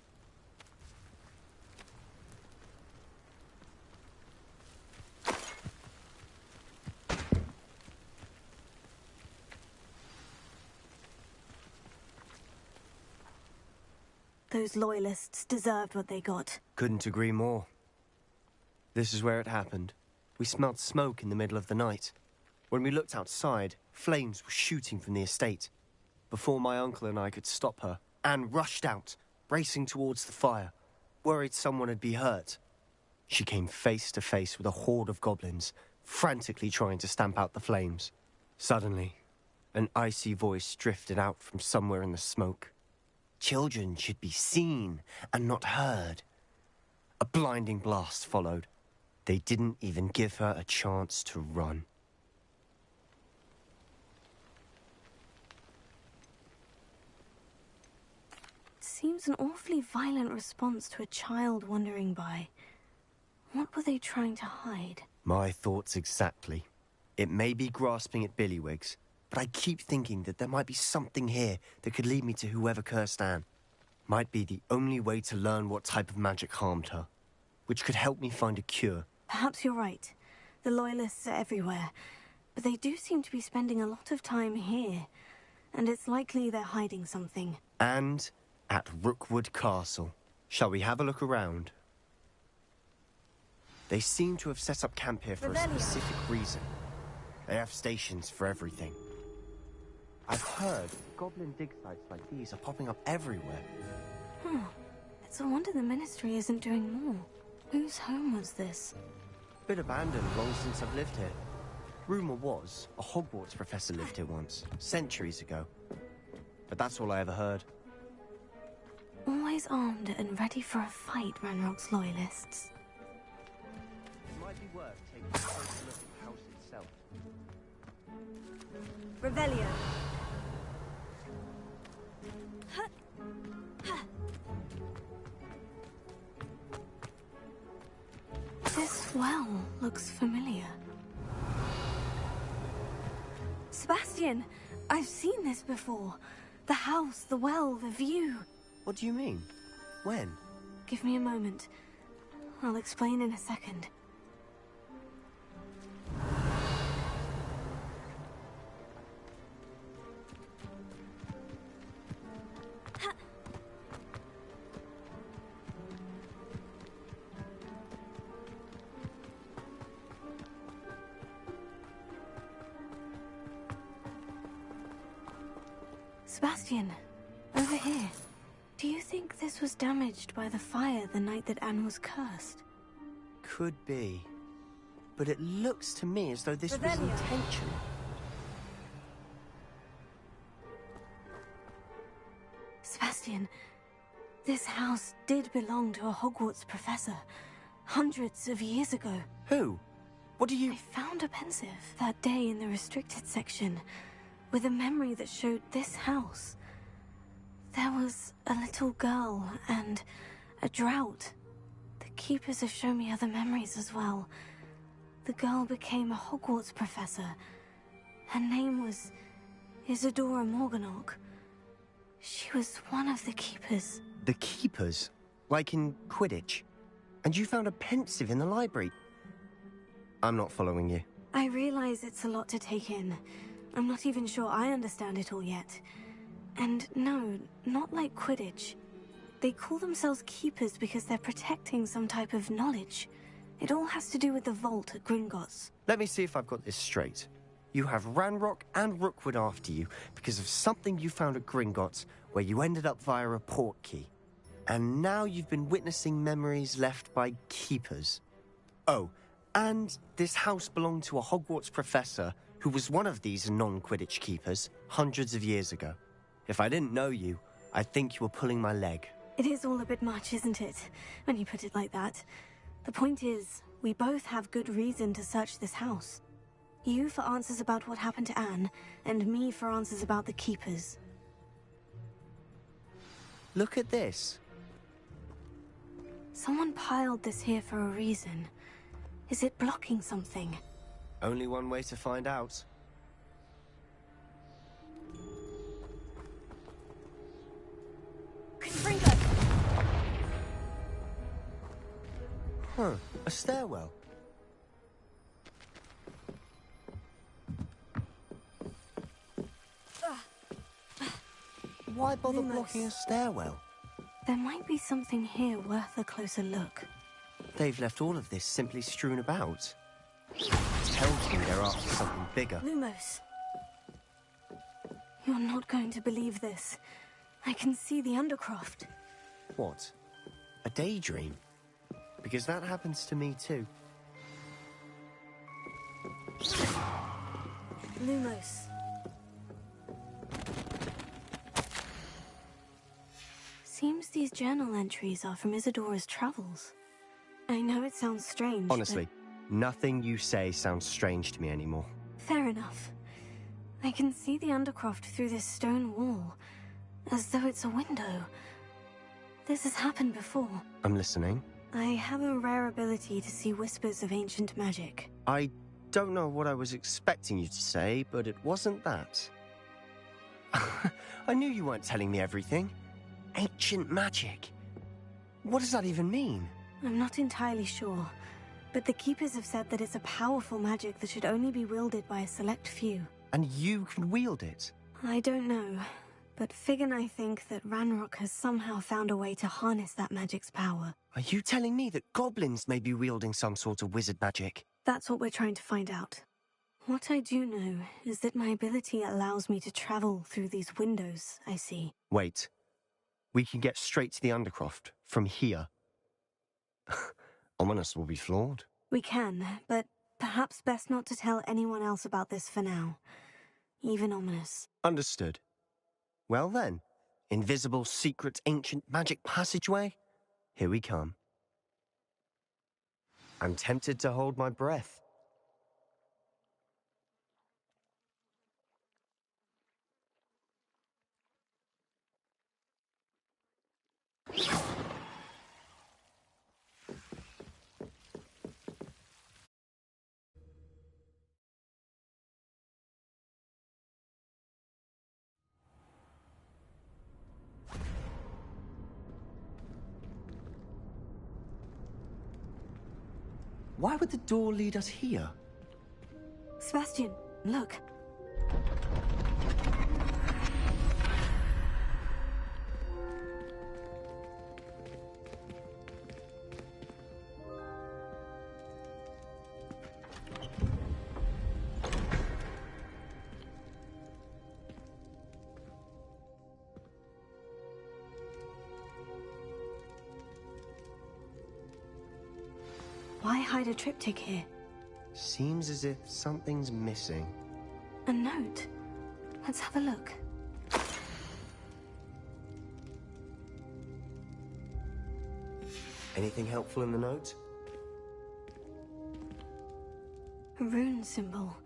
Those loyalists deserved what they got. Couldn't agree more. This is where it happened. We smelled smoke in the middle of the night. When we looked outside, flames were shooting from the estate. Before my uncle and I could stop her, Anne rushed out, racing towards the fire, worried someone had been hurt. She came face to face with a horde of goblins, frantically trying to stamp out the flames. Suddenly, an icy voice drifted out from somewhere in the smoke. Children should be seen and not heard. A blinding blast followed. They didn't even give her a chance to run. It seems an awfully violent response to a child wandering by. What were they trying to hide? My thoughts exactly. It may be grasping at Billywigs, but I keep thinking that there might be something here that could lead me to whoever cursed Anne. Might be the only way to learn what type of magic harmed her, which could help me find a cure. Perhaps you're right. The Loyalists are everywhere, but they do seem to be spending a lot of time here, and it's likely they're hiding something. And at Rookwood Castle. Shall we have a look around? They seem to have set up camp here for a specific reason. They have stations for everything. I've heard goblin dig sites like these are popping up everywhere. It's a wonder the Ministry isn't doing more. Whose home was this? Bit abandoned long since I've lived here. Rumor was a Hogwarts professor lived here once, centuries ago. But that's all I ever heard. Always armed and ready for a fight, Ranrock's Loyalists. It might be worth taking a closer look at the house itself. Revelio. This well looks familiar. Sebastian, I've seen this before. The house, the well, the view. What do you mean? When? Give me a moment. I'll explain in a second. Sebastian, over here. Do you think this was damaged by the fire the night that Anne was cursed? Could be. But it looks to me as though this was intentional. Sebastian, this house did belong to a Hogwarts professor, hundreds of years ago. Who? What do you... I found a pensive that day in the restricted section, with a memory that showed this house. There was a little girl and a drought. The keepers have shown me other memories as well. The girl became a Hogwarts professor. Her name was Isadora Morganach. She was one of the keepers. The keepers? Like in Quidditch? And you found a pensive in the library? I'm not following you. I realize it's a lot to take in. I'm not even sure I understand it all yet. And no, not like Quidditch. They call themselves keepers because they're protecting some type of knowledge. It all has to do with the vault at Gringotts. Let me see if I've got this straight. You have Ranrock and Rookwood after you because of something you found at Gringotts where you ended up via a portkey. And now you've been witnessing memories left by keepers. Oh, and this house belonged to a Hogwarts professor who was one of these non-Quidditch keepers hundreds of years ago. If I didn't know you, I'd think you were pulling my leg. It is all a bit much, isn't it, when you put it like that? The point is, we both have good reason to search this house. You for answers about what happened to Anne, and me for answers about the keepers. Look at this. Someone piled this here for a reason. Is it blocking something? Only one way to find out. Huh, a stairwell. Why bother Lumos. blocking a stairwell? There might be something here worth a closer look. They've left all of this simply strewn about. Tells me they're after something bigger. Lumos. You're not going to believe this. I can see the Undercroft. What? A daydream? Because that happens to me too. Lumos. Seems these journal entries are from Isadora's travels. I know it sounds strange, Honestly, nothing you say sounds strange to me anymore. Fair enough. I can see the Undercroft through this stone wall, as though it's a window. This has happened before. I'm listening. I have a rare ability to see whispers of ancient magic. I don't know what I was expecting you to say, but it wasn't that. I knew you weren't telling me everything. Ancient magic. What does that even mean? I'm not entirely sure, but the Keepers have said that it's a powerful magic that should only be wielded by a select few. And you can wield it? I don't know, but Fig and I think that Ranrock has somehow found a way to harness that magic's power. Are you telling me that goblins may be wielding some sort of wizard magic? That's what we're trying to find out. What I do know is that my ability allows me to travel through these windows, I see. Wait. We can get straight to the Undercroft from here. Ominous will be floored. We can, but perhaps best not to tell anyone else about this for now. Even Ominous. Understood. Well then, invisible, secret, ancient magic passageway? Here we come. I'm tempted to hold my breath. Why would the door lead us here? Sebastian, look. Why hide a triptych here? Seems as if something's missing. A note. Let's have a look. Anything helpful in the note? A rune symbol.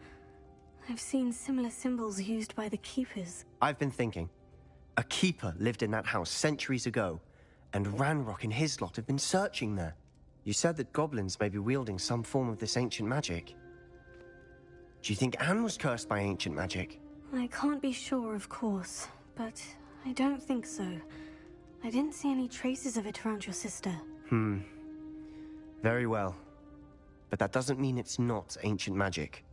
I've seen similar symbols used by the Keepers. I've been thinking. A keeper lived in that house centuries ago, and Ranrock and his lot have been searching there. You said that goblins may be wielding some form of this ancient magic. Do you think Anne was cursed by ancient magic? I can't be sure, of course, but I don't think so. I didn't see any traces of it around your sister. Very well. But that doesn't mean it's not ancient magic.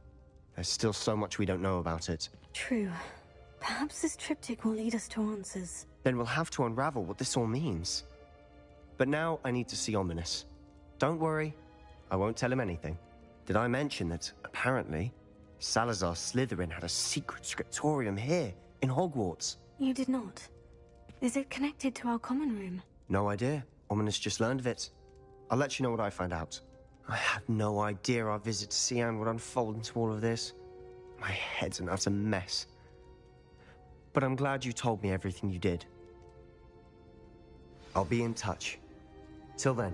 There's still so much we don't know about it. True. Perhaps this triptych will lead us to answers. Then we'll have to unravel what this all means. But now I need to see Ominous. Don't worry, I won't tell him anything. Did I mention that, apparently, Salazar Slytherin had a secret scriptorium here, in Hogwarts? You did not. Is it connected to our common room? No idea. Ominous just learned of it. I'll let you know what I find out. I had no idea our visit to Cian would unfold into all of this. My head's an utter mess. But I'm glad you told me everything you did. I'll be in touch. Till then.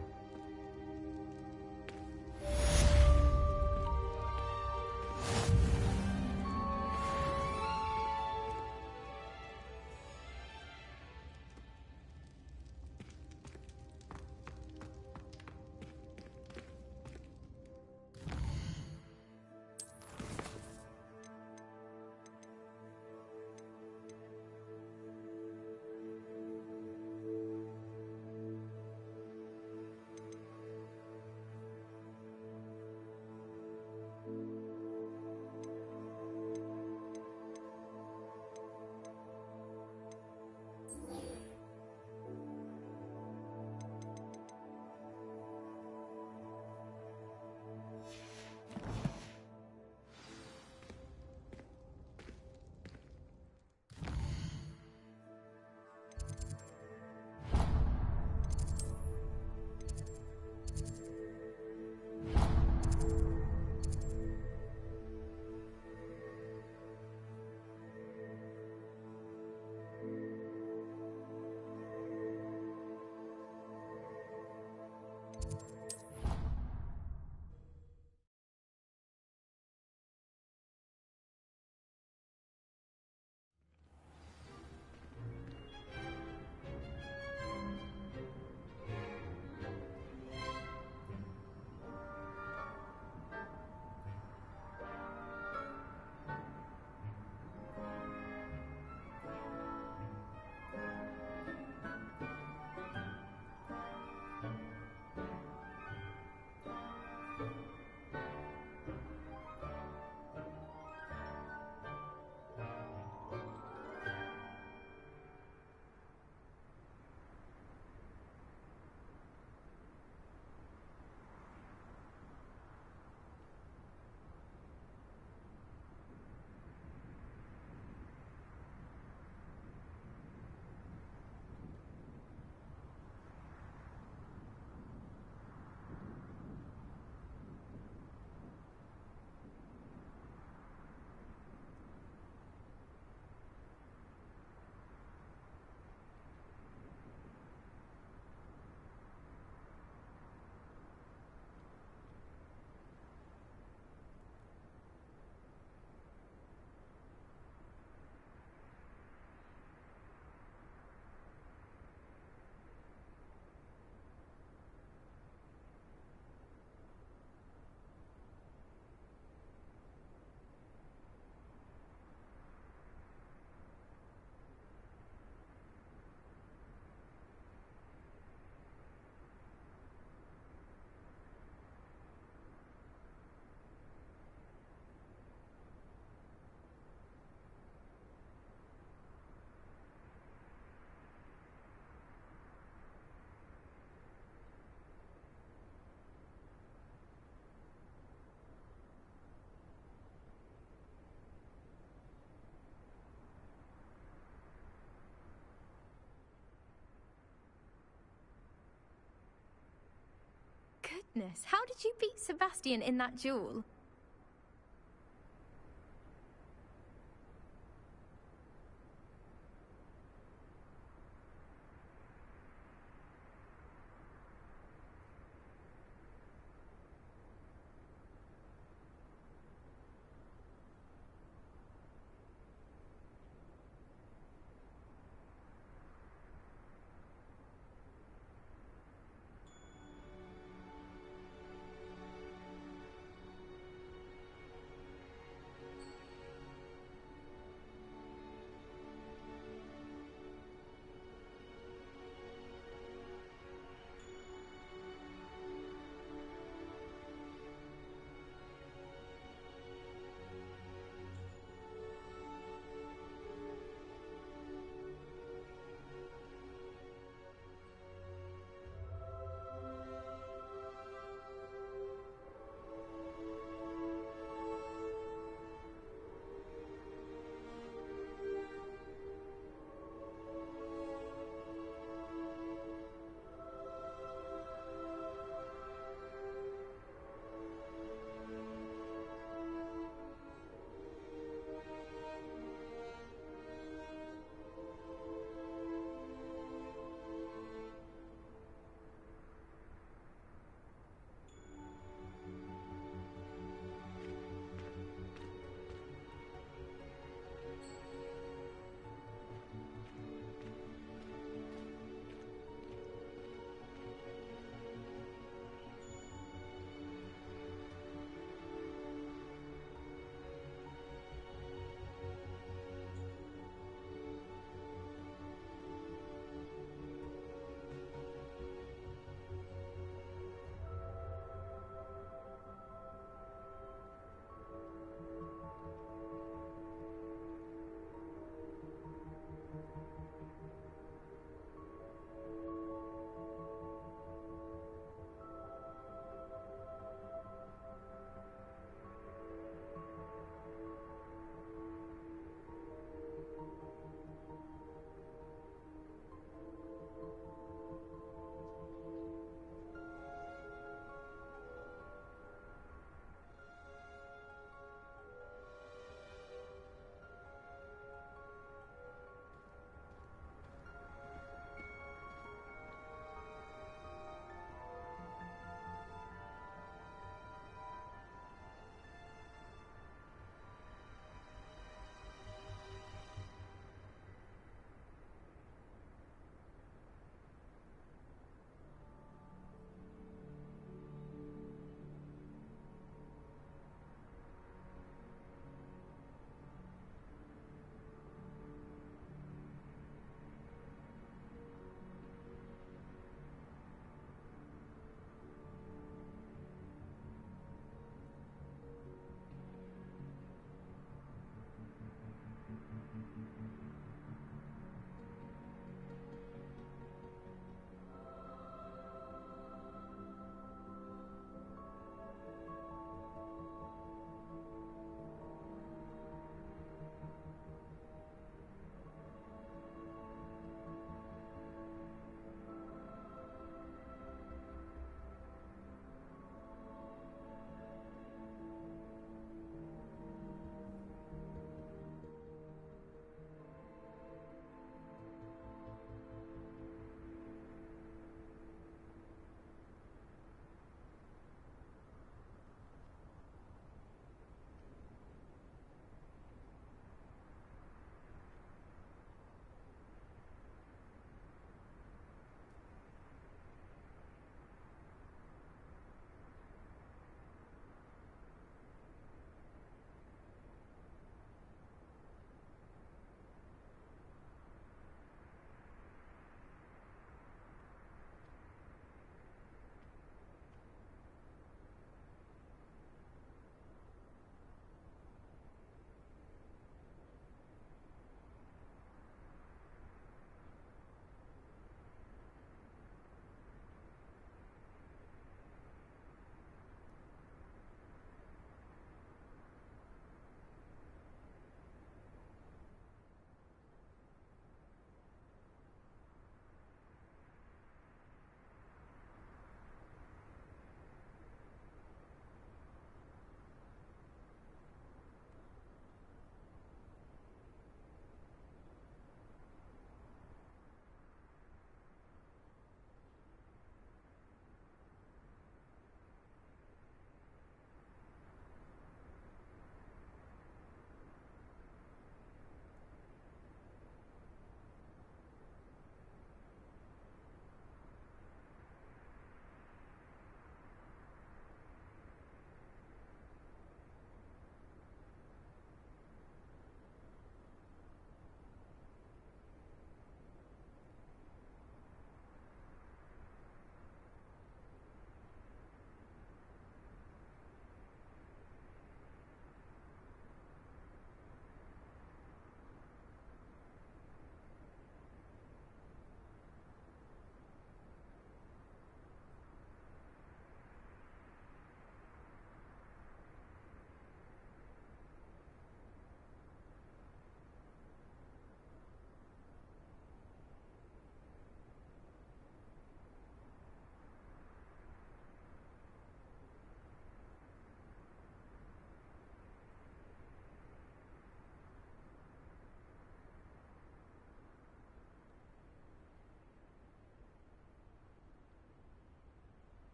goodness, how did you beat Sebastian in that duel?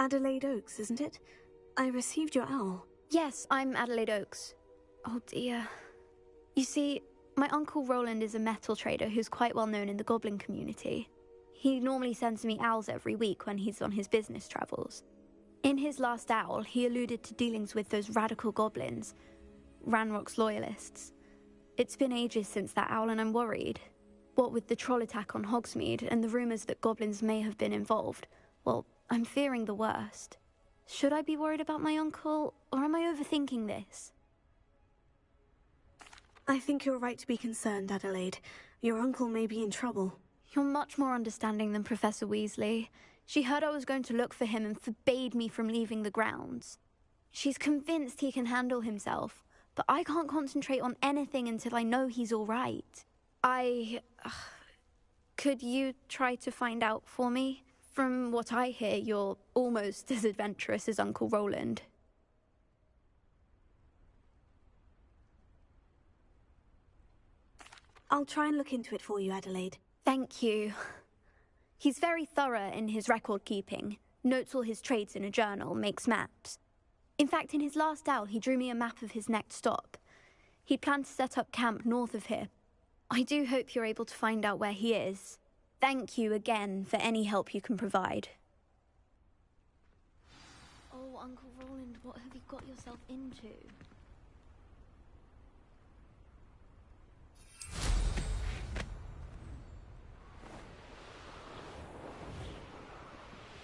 Adelaide Oaks, isn't it? I received your owl. Yes, I'm Adelaide Oaks. Oh dear. You see, my Uncle Roland is a metal trader who's quite well known in the goblin community. He normally sends me owls every week when he's on his business travels. In his last owl, he alluded to dealings with those radical goblins, Ranrock's loyalists. It's been ages since that owl and I'm worried. What with the troll attack on Hogsmeade and the rumours that goblins may have been involved, well, I'm fearing the worst. Should I be worried about my uncle, or am I overthinking this? I think you're right to be concerned, Adelaide. Your uncle may be in trouble. You're much more understanding than Professor Weasley. She heard I was going to look for him and forbade me from leaving the grounds. She's convinced he can handle himself, but I can't concentrate on anything until I know he's all right. Could you try to find out for me? From what I hear, you're almost as adventurous as Uncle Roland. I'll try and look into it for you, Adelaide. Thank you. He's very thorough in his record keeping, notes all his trades in a journal, makes maps. In fact, in his last owl, he drew me a map of his next stop. He'd planned to set up camp north of here. I do hope you're able to find out where he is. Thank you again for any help you can provide. Oh, Uncle Roland, what have you got yourself into?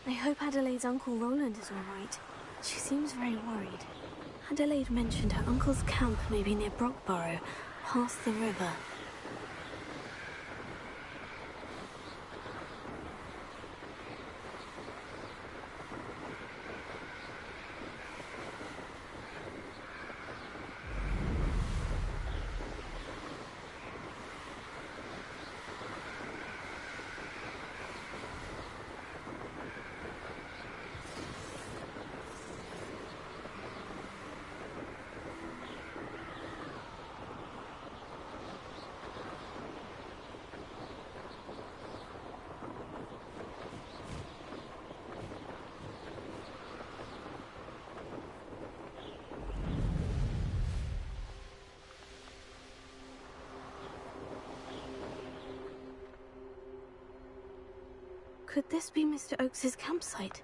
I hope Adelaide's Uncle Roland is all right. She seems very worried. Adelaide mentioned her uncle's camp may be near Brockborough, past the river. Could this be Mr. Oakes's campsite?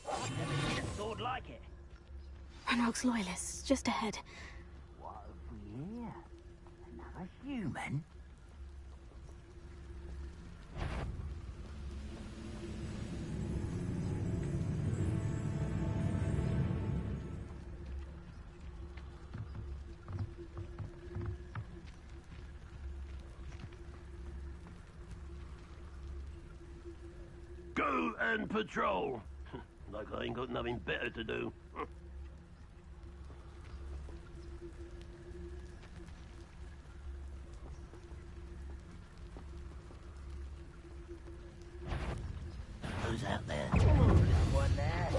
Never seen a sword like it. Ranrock's loyalists, just ahead. What have we here? Another human? Go and patrol. Like I ain't got nothing better to do. Who's out there? Someone there.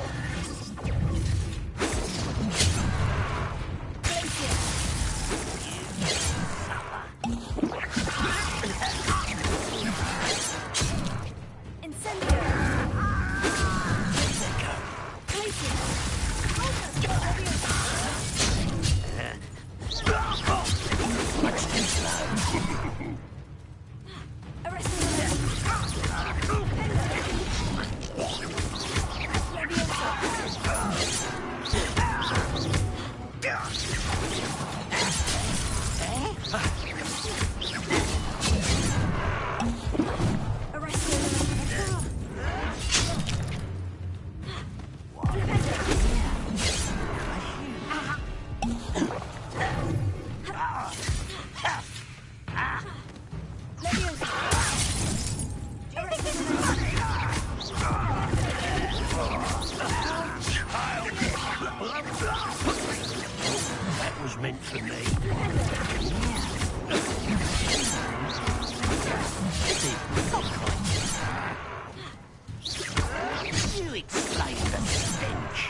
That was meant for me. You explain the stench.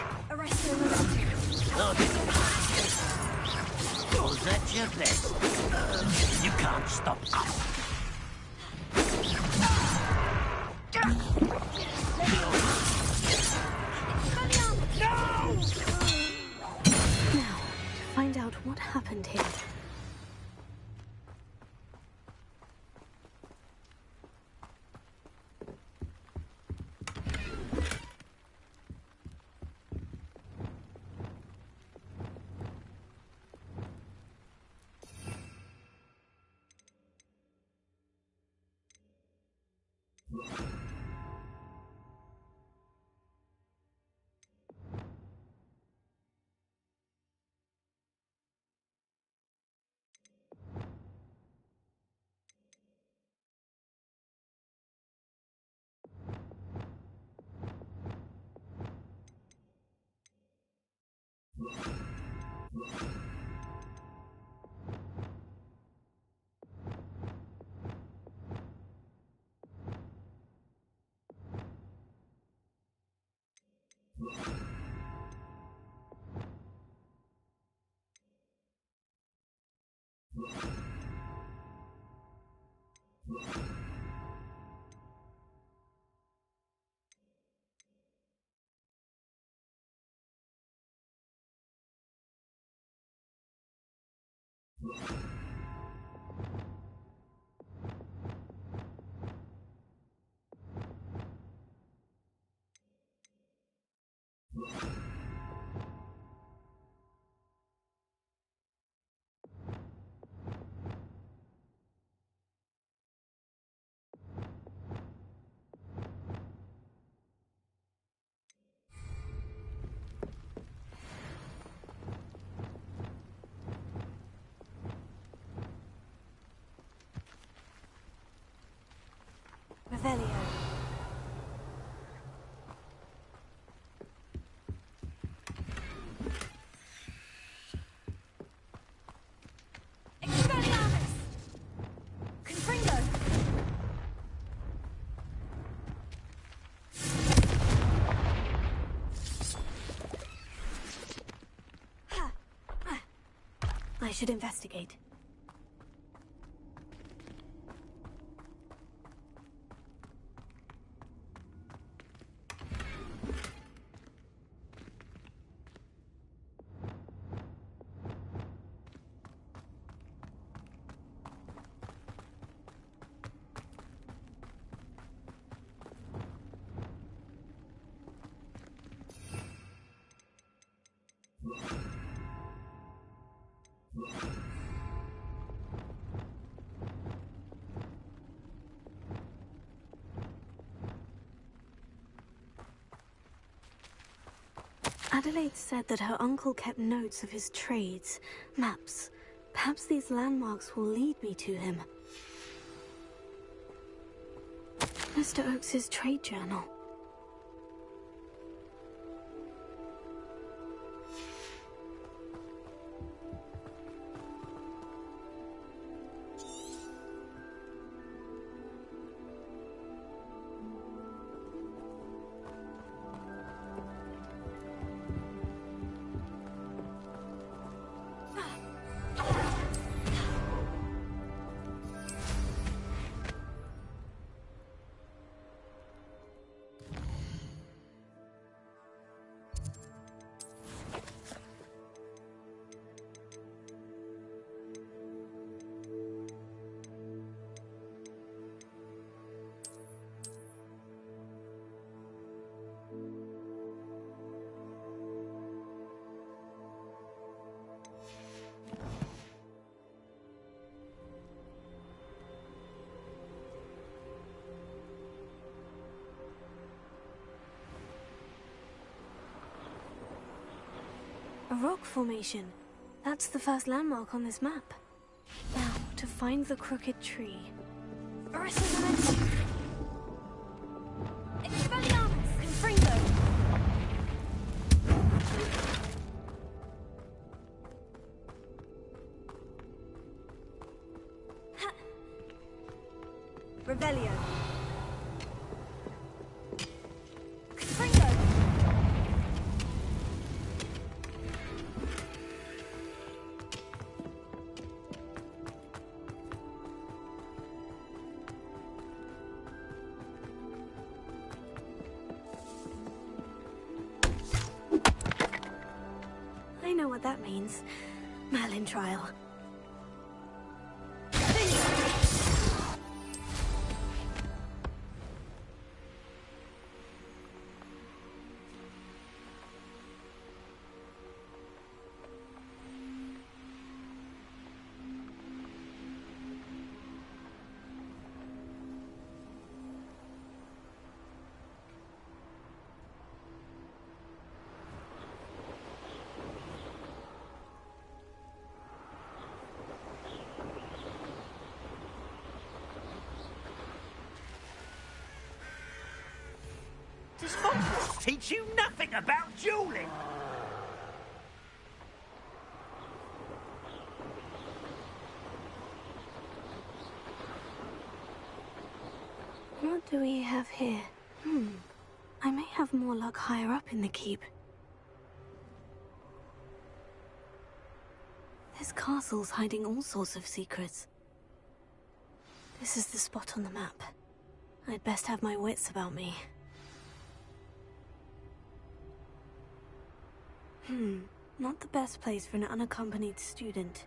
Oh, was that your best? You can't stop us. Now, to find out what happened here. Revelio. Expelliarmus! Confringo! I should investigate. Adelaide said that her uncle kept notes of his trades, maps. Perhaps these landmarks will lead me to him. Mr. Oakes's trade journal. A rock formation. That's the first landmark on this map. Now, to find the crooked tree. Expelliarmus! Confringo! Revelio. what that means. Merlin trial. Does Hogwarts teach you nothing about dueling? What do we have here? I may have more luck higher up in the keep. This castle's hiding all sorts of secrets. This is the spot on the map. I'd best have my wits about me. Not the best place for an unaccompanied student.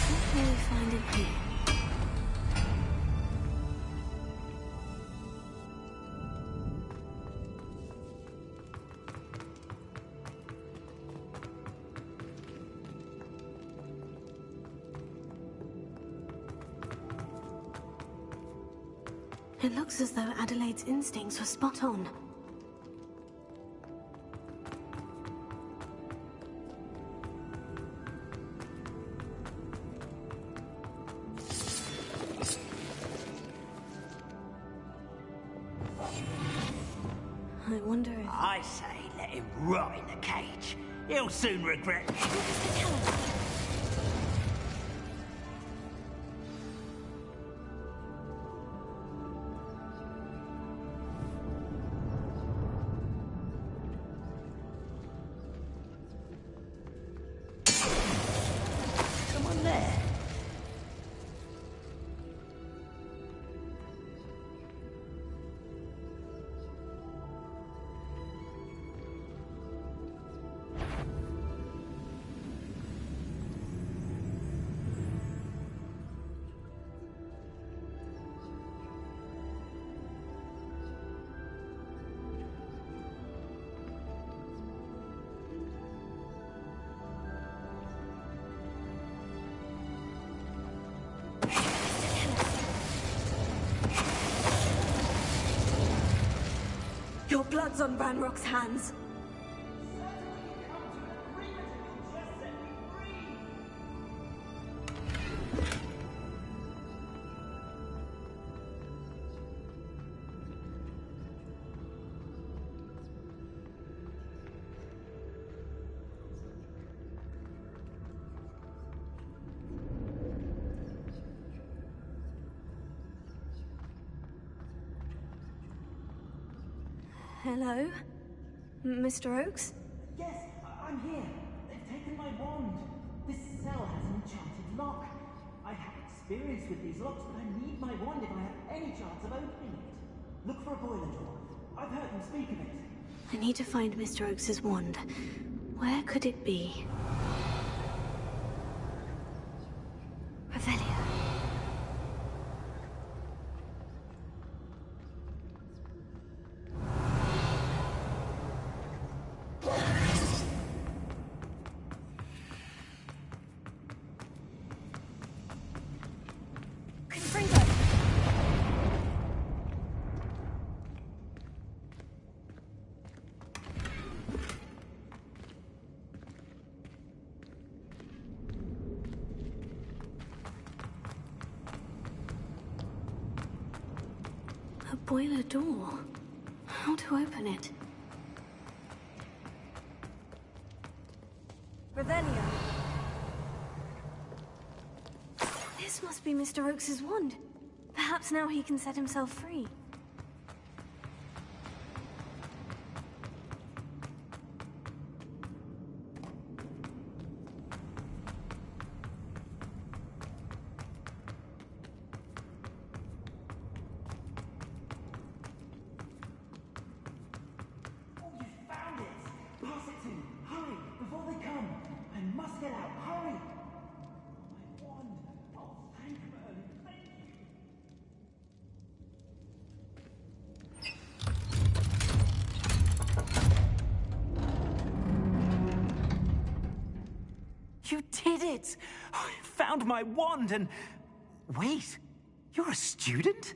What will we find in here? It looks as though Adelaide's instincts were spot on. I wonder if... I say let him rot in the cage. He'll soon regret it. Someone there? Your blood's on Ranrock's hands. Hello? Mr. Oakes? Yes, I'm here. They've taken my wand. This cell has an enchanted lock. I have experience with these locks, but I need my wand if I have any chance of opening it. Look for a boiler door. I've heard them speak of it. I need to find Mr. Oakes' wand. Where could it be? Revelio. A boiler door. How to open it? Revelio. This must be Mr. Oakes' wand. Perhaps now he can set himself free. it! I found my wand and... Wait, you're a student?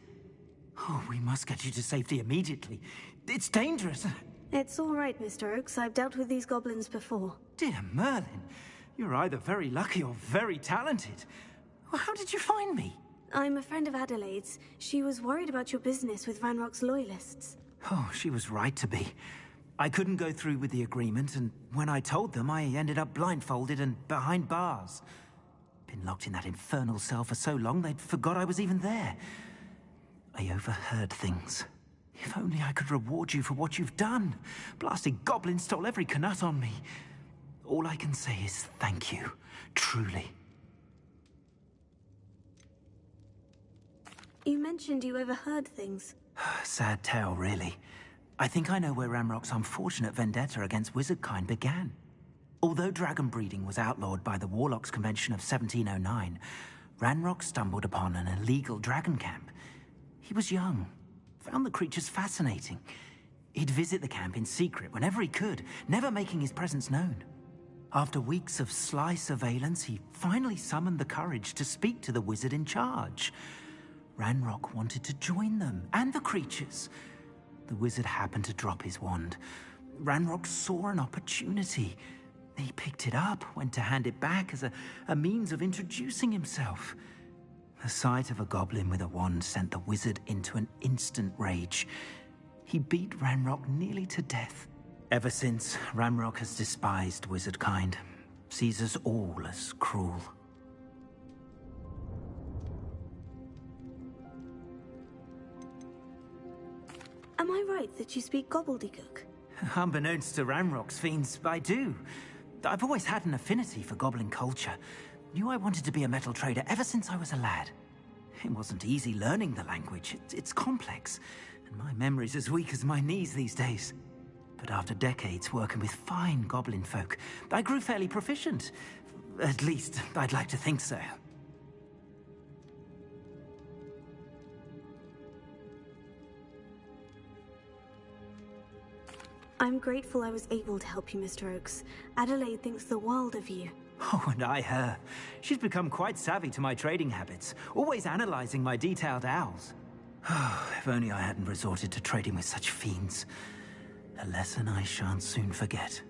Oh, we must get you to safety immediately. It's dangerous. It's all right, Mr. Oakes. I've dealt with these goblins before. Dear Merlin, you're either very lucky or very talented. Well, how did you find me? I'm a friend of Adelaide's. She was worried about your business with Ranrock's loyalists. Oh, she was right to be. I couldn't go through with the agreement, and when I told them, I ended up blindfolded and behind bars. Been locked in that infernal cell for so long, they'd forgot I was even there. I overheard things. If only I could reward you for what you've done. Blasted goblins stole every Knut on me. All I can say is thank you. Truly. You mentioned you overheard things. Sad tale, really. I think I know where Ranrock's unfortunate vendetta against wizardkind began. Although dragon breeding was outlawed by the Warlocks Convention of 1709, Ranrock stumbled upon an illegal dragon camp. He was young, found the creatures fascinating. He'd visit the camp in secret whenever he could, never making his presence known. After weeks of sly surveillance, he finally summoned the courage to speak to the wizard in charge. Ranrock wanted to join them, and the creatures. The wizard happened to drop his wand. Ranrock saw an opportunity. He picked it up, went to hand it back as a means of introducing himself. The sight of a goblin with a wand sent the wizard into an instant rage. He beat Ranrock nearly to death. Ever since, Ranrock has despised wizardkind, sees us all as cruel. Am I right that you speak gobbledygook? Unbeknownst to Ranrock's fiends, I do. I've always had an affinity for goblin culture. Knew I wanted to be a metal trader ever since I was a lad. It wasn't easy learning the language. It's complex, and my memory's as weak as my knees these days. But after decades working with fine goblin folk, I grew fairly proficient. At least, I'd like to think so. I'm grateful I was able to help you, Mr. Oakes. Adelaide thinks the world of you. Oh, and I her. She's become quite savvy to my trading habits, always analyzing my detailed owls. If only I hadn't resorted to trading with such fiends. A lesson I shan't soon forget.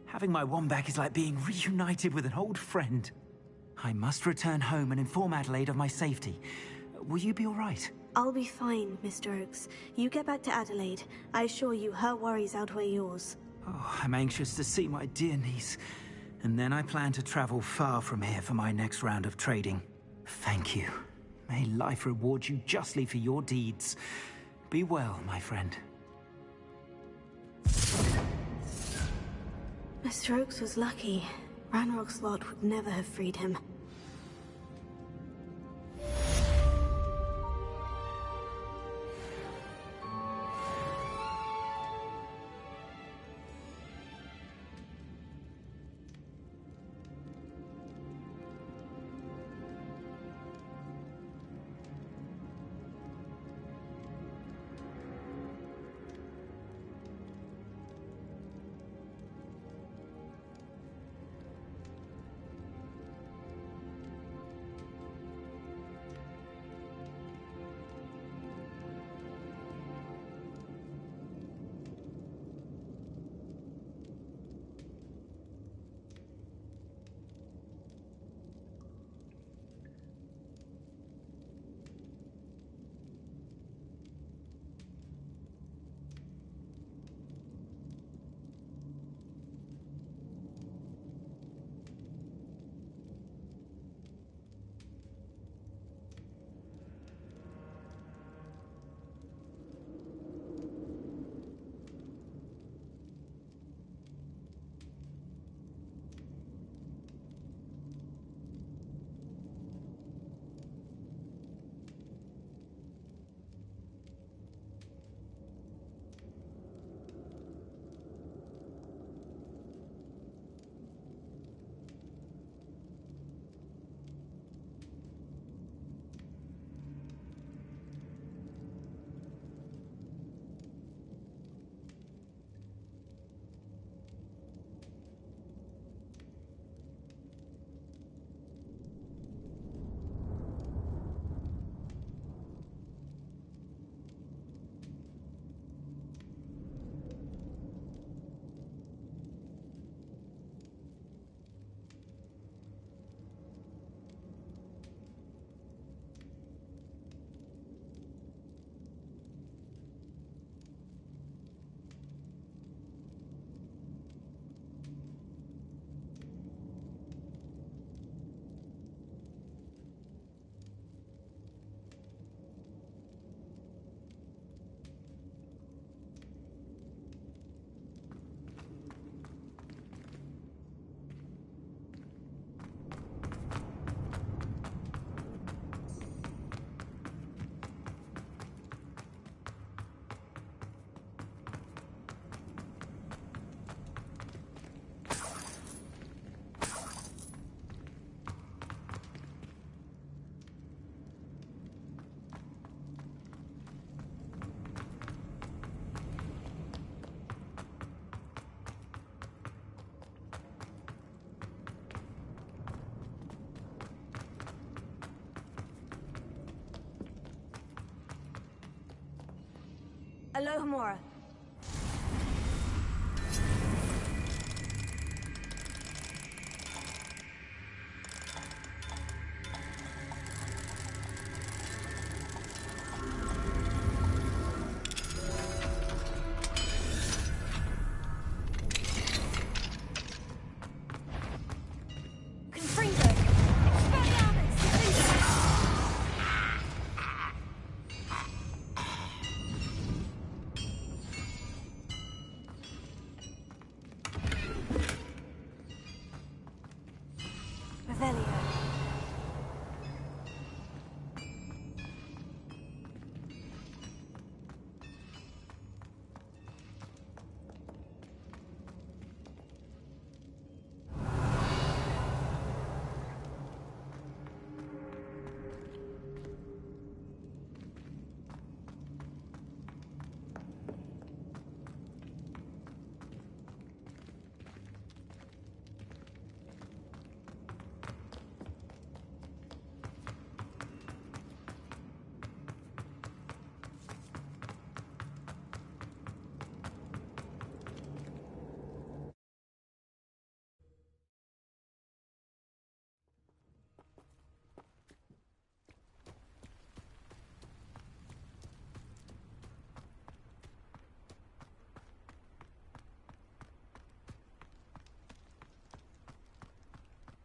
Having my wand back is like being reunited with an old friend. I must return home and inform Adelaide of my safety. Will you be all right? I'll be fine, Mr. Oakes. You get back to Adelaide. I assure you, her worries outweigh yours. Oh, I'm anxious to see my dear niece. And then I plan to travel far from here for my next round of trading. Thank you. May life reward you justly for your deeds. Be well, my friend. Mr. Oakes was lucky. Ranrock's lot would never have freed him. Alohomora.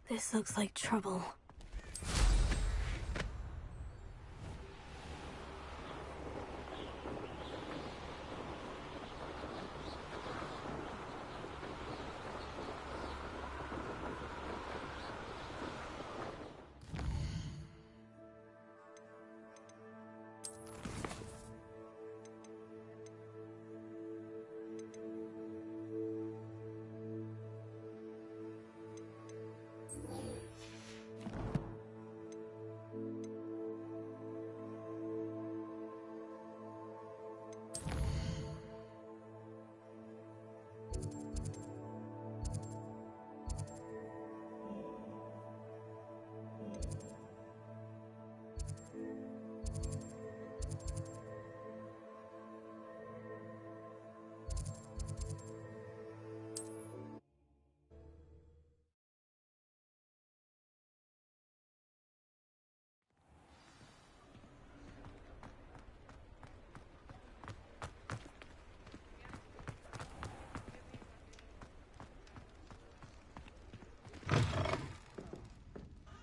This looks like trouble.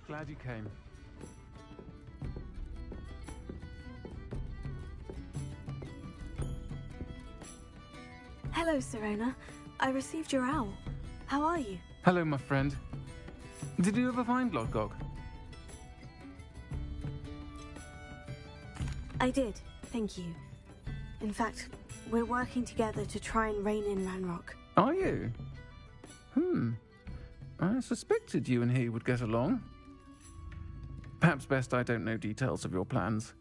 Glad you came. Hello, Serena. I received your owl. How are you? Hello, my friend. Did you ever find Lodgok? I did, thank you. In fact, we're working together to try and rein in Ranrock. Are you? I suspected you and he would get along. Perhaps best I don't know details of your plans.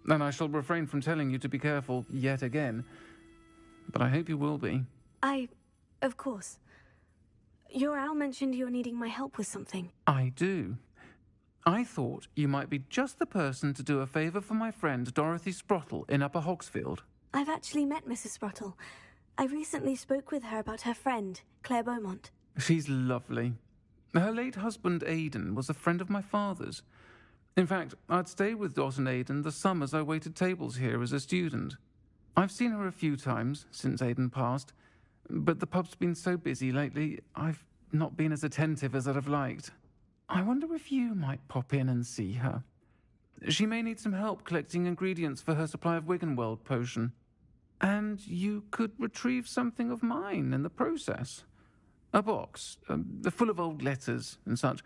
And I shall refrain from telling you to be careful yet again. But I hope you will be. Of course. Your owl mentioned you're needing my help with something. I do. I thought you might be just the person to do a favour for my friend Dorothy Sprottle in Upper Hogsfield. I've actually met Mrs. Sprottle. I recently spoke with her about her friend, Claire Beaumont. She's lovely. Her late husband, Aidan, was a friend of my father's. In fact, I'd stayed with Dot and Aidan the summers I waited tables here as a student. I've seen her a few times since Aidan passed, but the pub's been so busy lately, I've not been as attentive as I'd have liked. I wonder if you might pop in and see her. She may need some help collecting ingredients for her supply of Wiggenweld potion. And you could retrieve something of mine in the process. A box, full of old letters and such.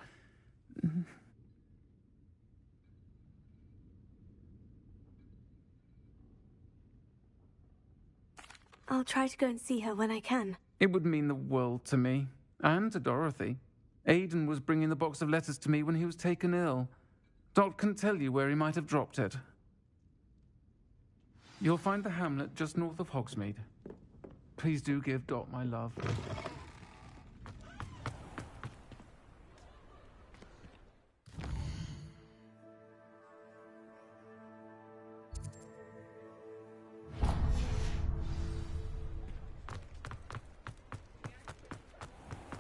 I'll try to go and see her when I can. It would mean the world to me, and to Dorothy. Aidan was bringing the box of letters to me when he was taken ill. Dot can tell you where he might have dropped it. You'll find the hamlet just north of Hogsmeade. Please do give Dot my love.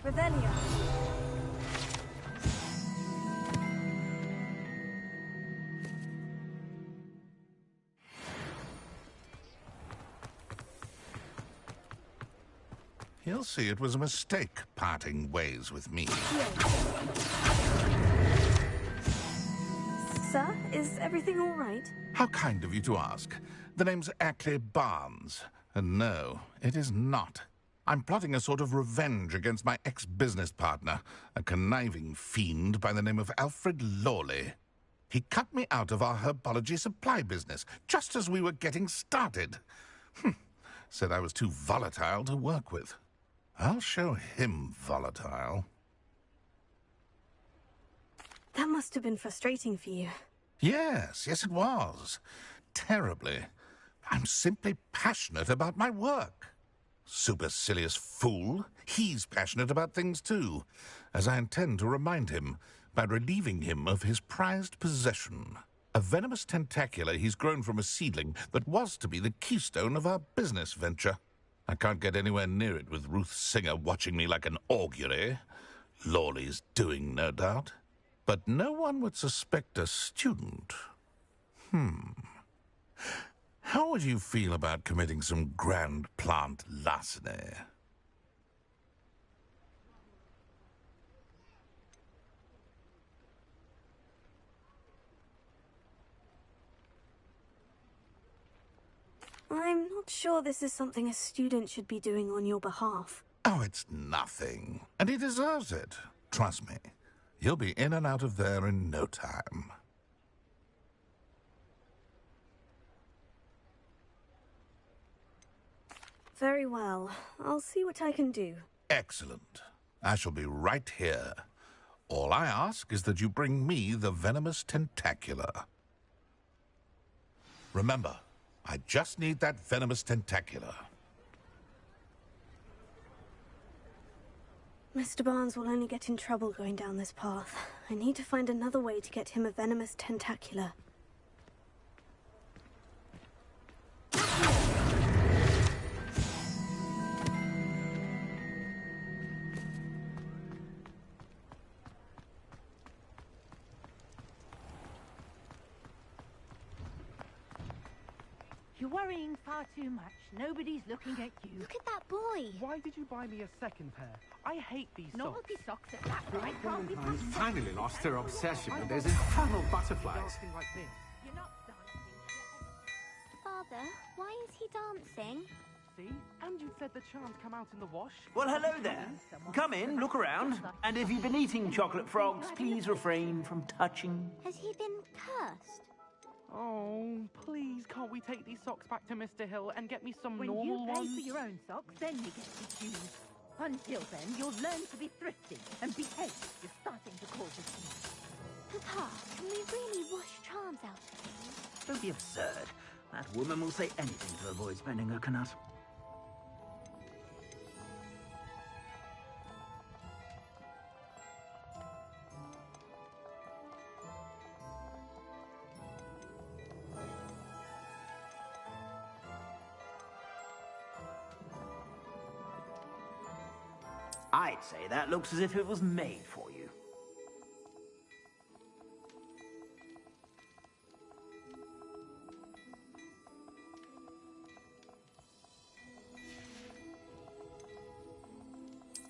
Revelio. He'll see it was a mistake parting ways with me. Sir, is everything all right? How kind of you to ask. The name's Ackley Barnes. And no, it is not. I'm plotting a sort of revenge against my ex-business partner, a conniving fiend by the name of Alfred Lawley. He cut me out of our herbology supply business, just as we were getting started. Said I was too volatile to work with. I'll show him volatile. That must have been frustrating for you. Yes, it was. Terribly. I'm simply passionate about my work. Supercilious fool. He's passionate about things too, as I intend to remind him by relieving him of his prized possession. A venomous tentacula he's grown from a seedling that was to be the keystone of our business venture. I can't get anywhere near it with Ruth Singer watching me like an augury. Lawley's doing, no doubt. But no one would suspect a student. How would you feel about committing some grand plant larceny? I'm not sure this is something a student should be doing on your behalf. Oh, it's nothing. And he deserves it. Trust me. You'll be in and out of there in no time. Very well. I'll see what I can do. Excellent. I shall be right here. All I ask is that you bring me the venomous tentacula. Remember, I just need that venomous tentacula. Mr. Barnes will only get in trouble going down this path. I need to find another way to get him a venomous tentacula. You're worrying far too much. Nobody's looking at you. Look at that boy. Why did you buy me a second pair? I hate these socks. Novelty socks at that price can't be Valentine's finally lost her obsession with those infernal butterflies. Like this. You're not dancing. Father, why is he dancing? See? And you said the charms come out in the wash. Well, hello there. Come in, look around. And if you've been eating chocolate frogs, please refrain from touching. Has he been cursed? Oh, please, can't we take these socks back to Mr. Hill and get me some When normal you pay ones? for your own socks, then you get to choose. Until then, you'll learn to be thrifty and behave. You're starting to cause a scene. Papa, can we really wash charms out of him? Don't be absurd. That woman will say anything to avoid spending her knut. I'd say that looks as if it was made for you.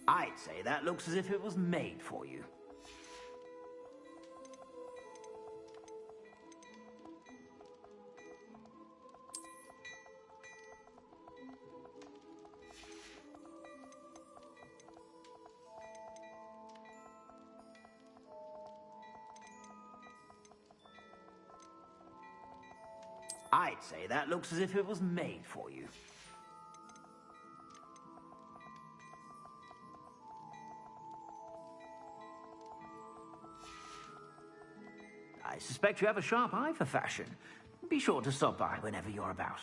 I'd say that looks as if it was made for you. I'd say that looks as if it was made for you. I suspect you have a sharp eye for fashion. Be sure to stop by whenever you're about.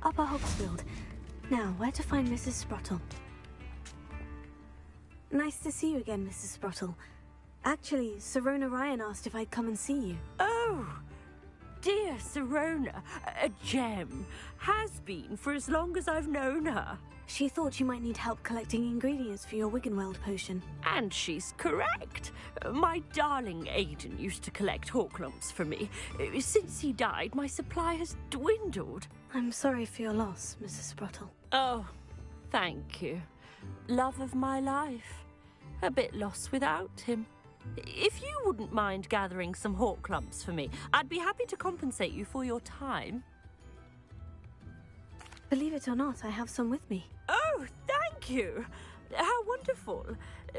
Upper Hogsfield. Now, where to find Mrs. Sprottle? Nice to see you again, Mrs. Sprottle. Actually, Sirona Ryan asked if I'd come and see you. Oh, dear Sirona, a gem. Has been for as long as I've known her. She thought you might need help collecting ingredients for your Wiggenweld potion. And she's correct. My darling Aidan used to collect Horklumps for me. Since he died, my supply has dwindled. I'm sorry for your loss, Mrs. Sprottle. Oh, thank you. Love of my life. A bit lost without him. If you wouldn't mind gathering some Horklumps for me, I'd be happy to compensate you for your time. Believe it or not, I have some with me. Oh, thank you. How wonderful.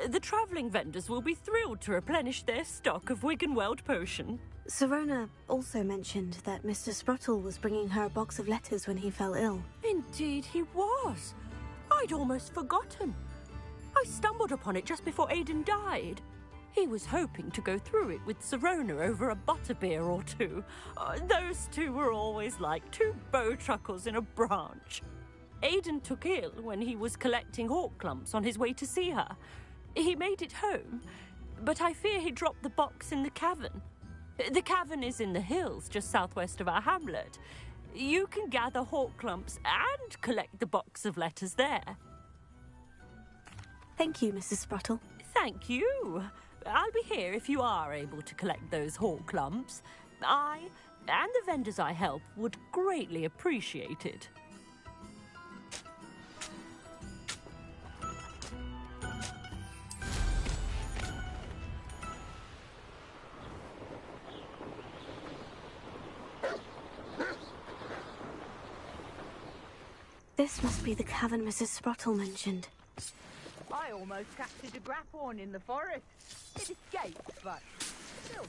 The travelling vendors will be thrilled to replenish their stock of Wiggenweld potion. Sirona also mentioned that Mr. Sprottle was bringing her a box of letters when he fell ill. Indeed he was. I'd almost forgotten. I stumbled upon it just before Aidan died. He was hoping to go through it with Sirona over a butterbeer or two. Those two were always like two bowtruckles in a branch. Aidan took ill when he was collecting Horklumps on his way to see her. He made it home, but I fear he dropped the box in the cavern. The cavern is in the hills just southwest of our hamlet. You can gather Horklumps and collect the box of letters there. Thank you, Mrs. Sprottle. Thank you. I'll be here if you are able to collect those Horklumps. I and the vendors I help would greatly appreciate it. This must be the cavern Mrs. Sprottle mentioned. I almost captured a grapphorn in the forest. It escaped, but still.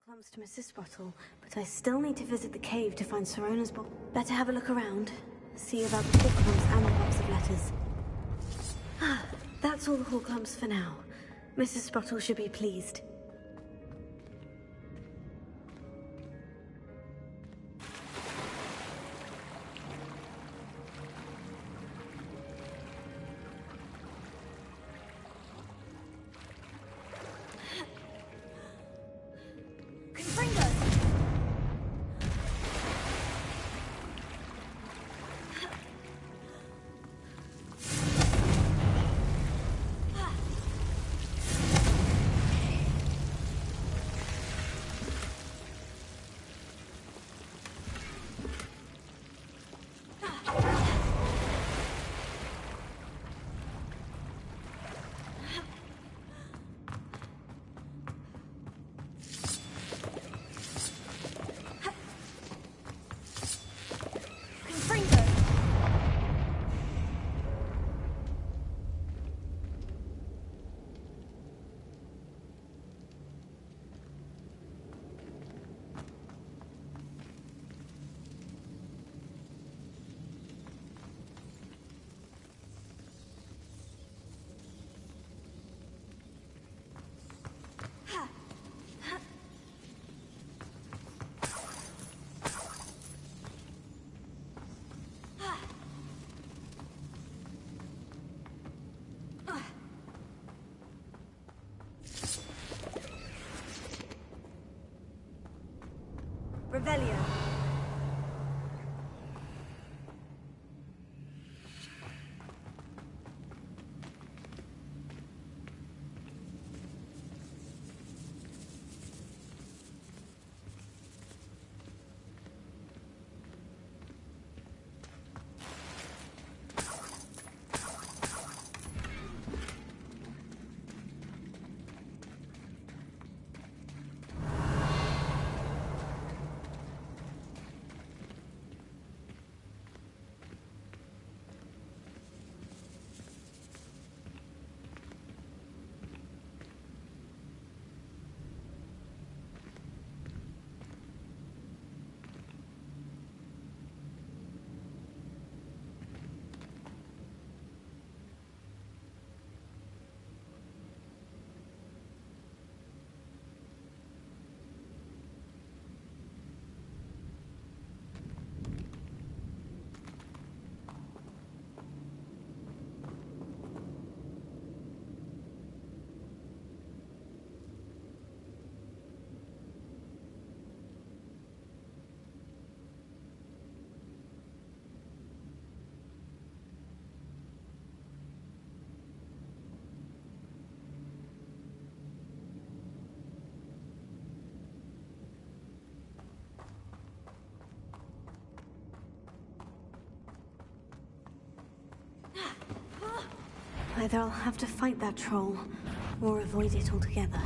Clumps to Mrs. Sprottle, but I still need to visit the cave to find Sirona's book. Better have a look around. See about the Horklumps and the box of letters. That's all the Horklumps for now. Mrs. Sprottle should be pleased. Revelio. Either I'll have to fight that troll, or avoid it altogether.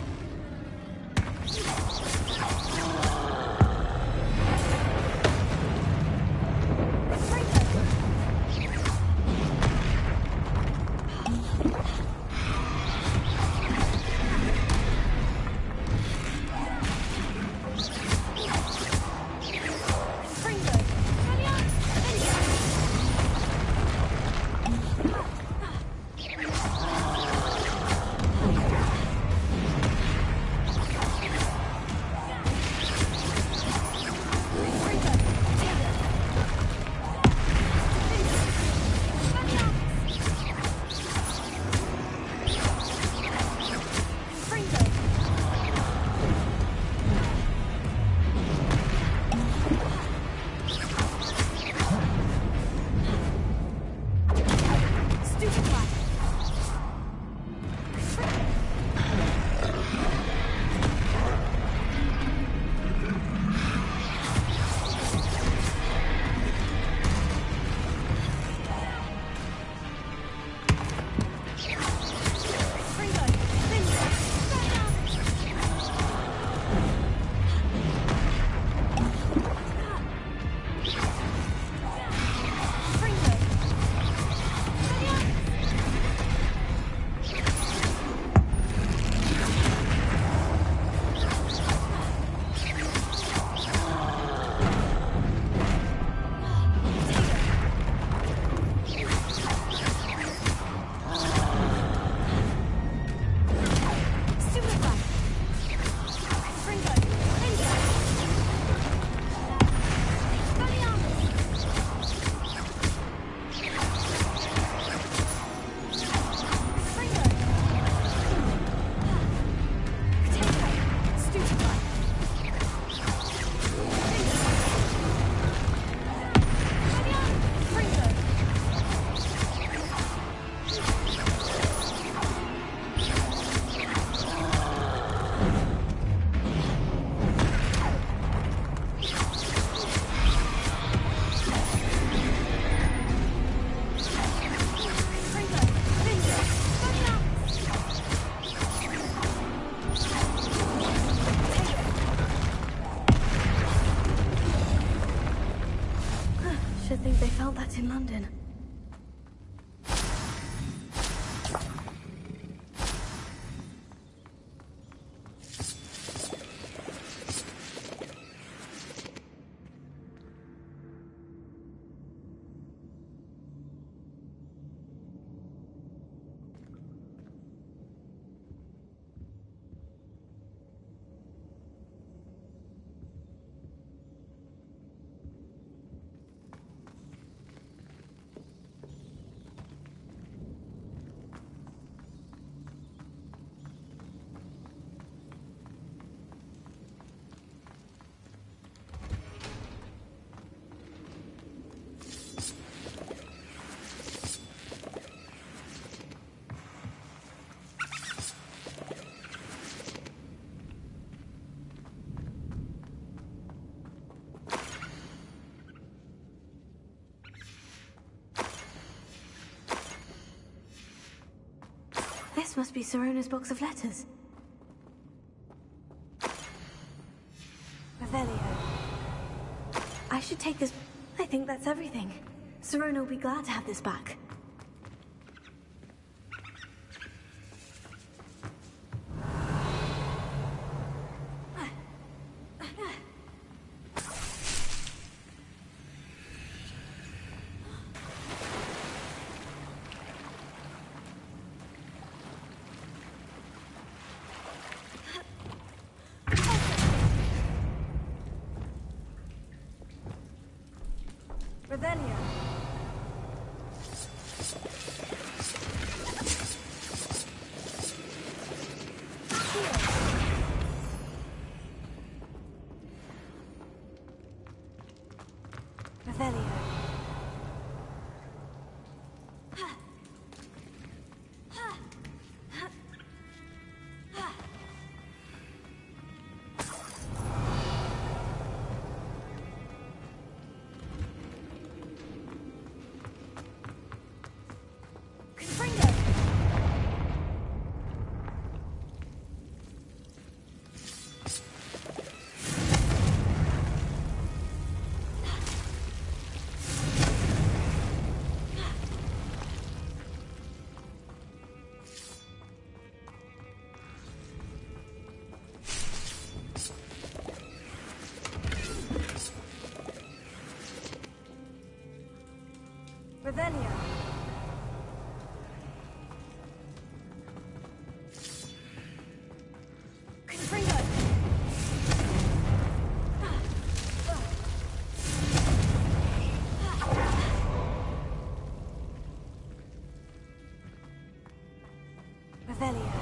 Should think they felt that in London. This must be Sirona's box of letters. Revelio. I should take this. I think that's everything. Sirona will be glad to have this back. Revelio. Revelio. Revelio. Confringo. Revelio.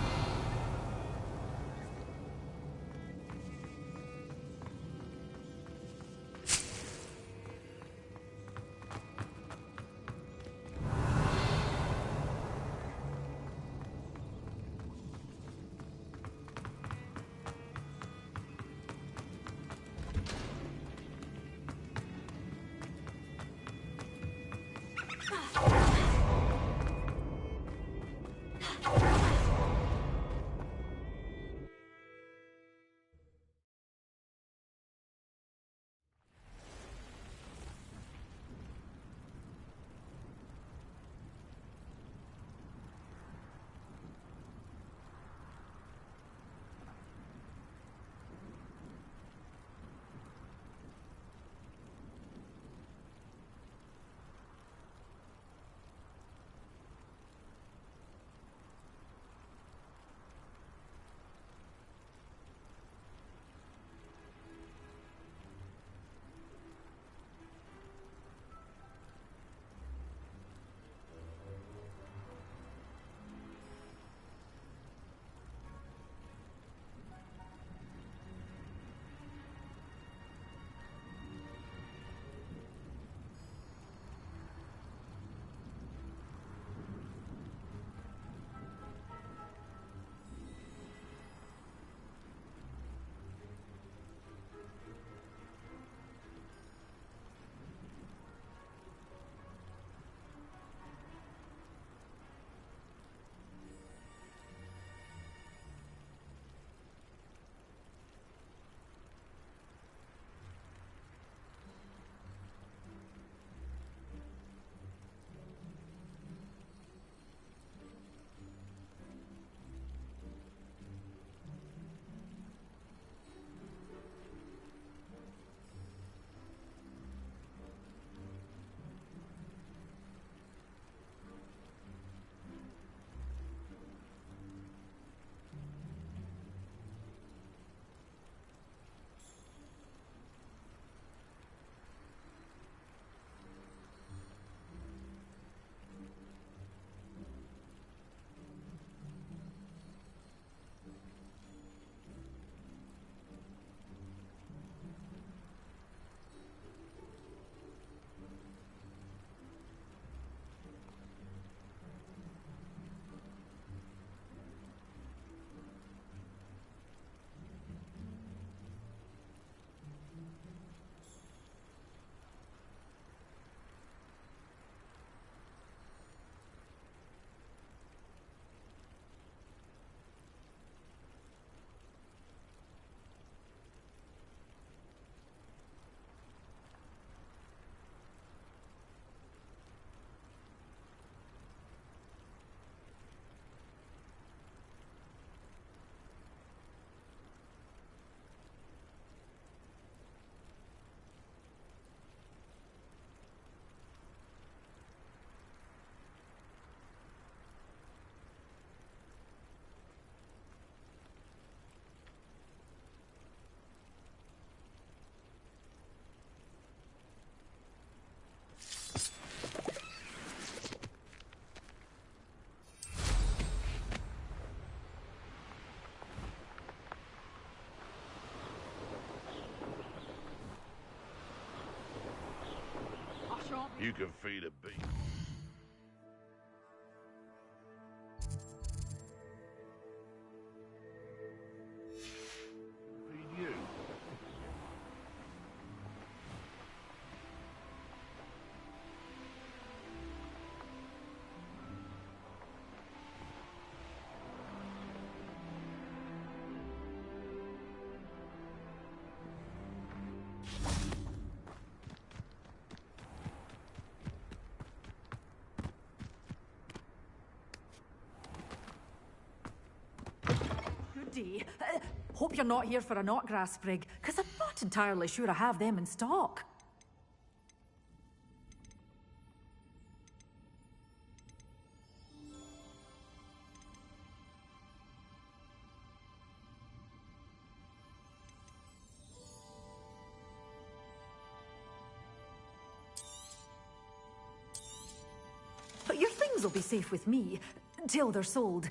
You can feed a beast. Feed you. Good day. Hope you're not here for a knotgrass sprig, because I'm not entirely sure I have them in stock. But your things will be safe with me, till they're sold.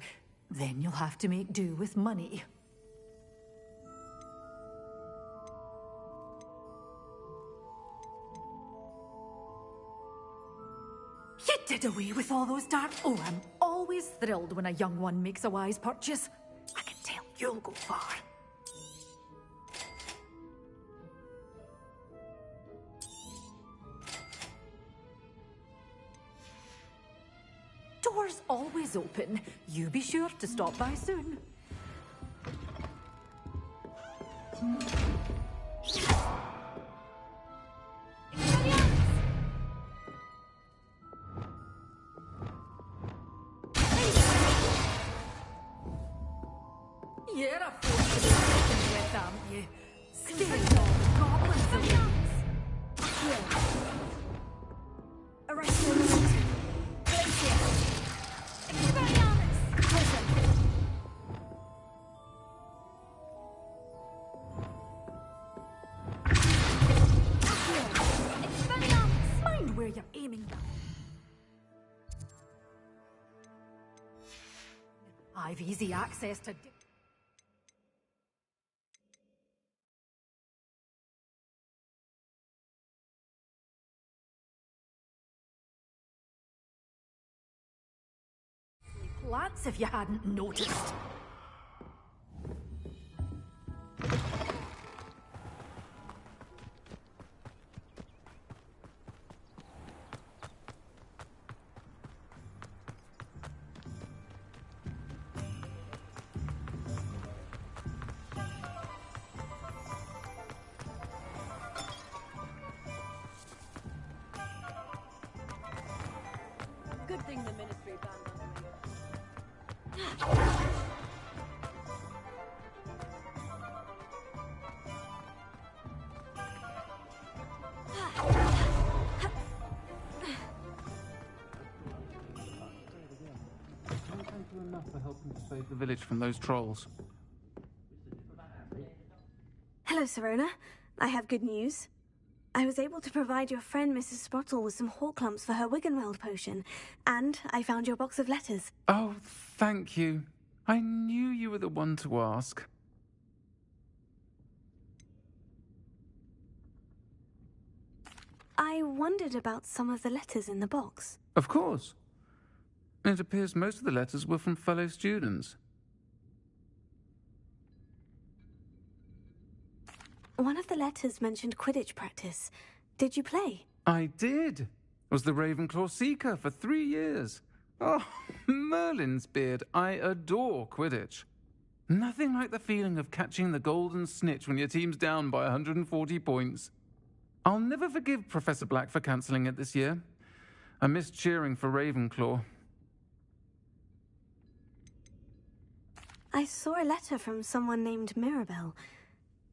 Then you'll have to make do with money. You did away with all those dark... Oh, I'm always thrilled when a young one makes a wise purchase. I can tell you'll go far. Doors always open. You be sure to stop by soon. You're a force to be reckoned with, aren't you? Scaring all the goblins away. Arrest him. Mind where you're aiming. I've easy access to... plants if you hadn't noticed. Good thing the ministry banned them. Thank you enough for helping to save the village from those trolls. Hello, Serona. I have good news. I was able to provide your friend Mrs. Sprottle with some hawk lumps for her Wiggenweld potion, and I found your box of letters. Oh, thank you. I knew you were the one to ask. I wondered about some of the letters in the box. Of course. It appears most of the letters were from fellow students. One of the letters mentioned Quidditch practice. Did you play? I did. Was the Ravenclaw Seeker for 3 years. Oh, Merlin's beard. I adore Quidditch. Nothing like the feeling of catching the golden snitch when your team's down by 140 points. I'll never forgive Professor Black for cancelling it this year. I missed cheering for Ravenclaw. I saw a letter from someone named Mirabelle.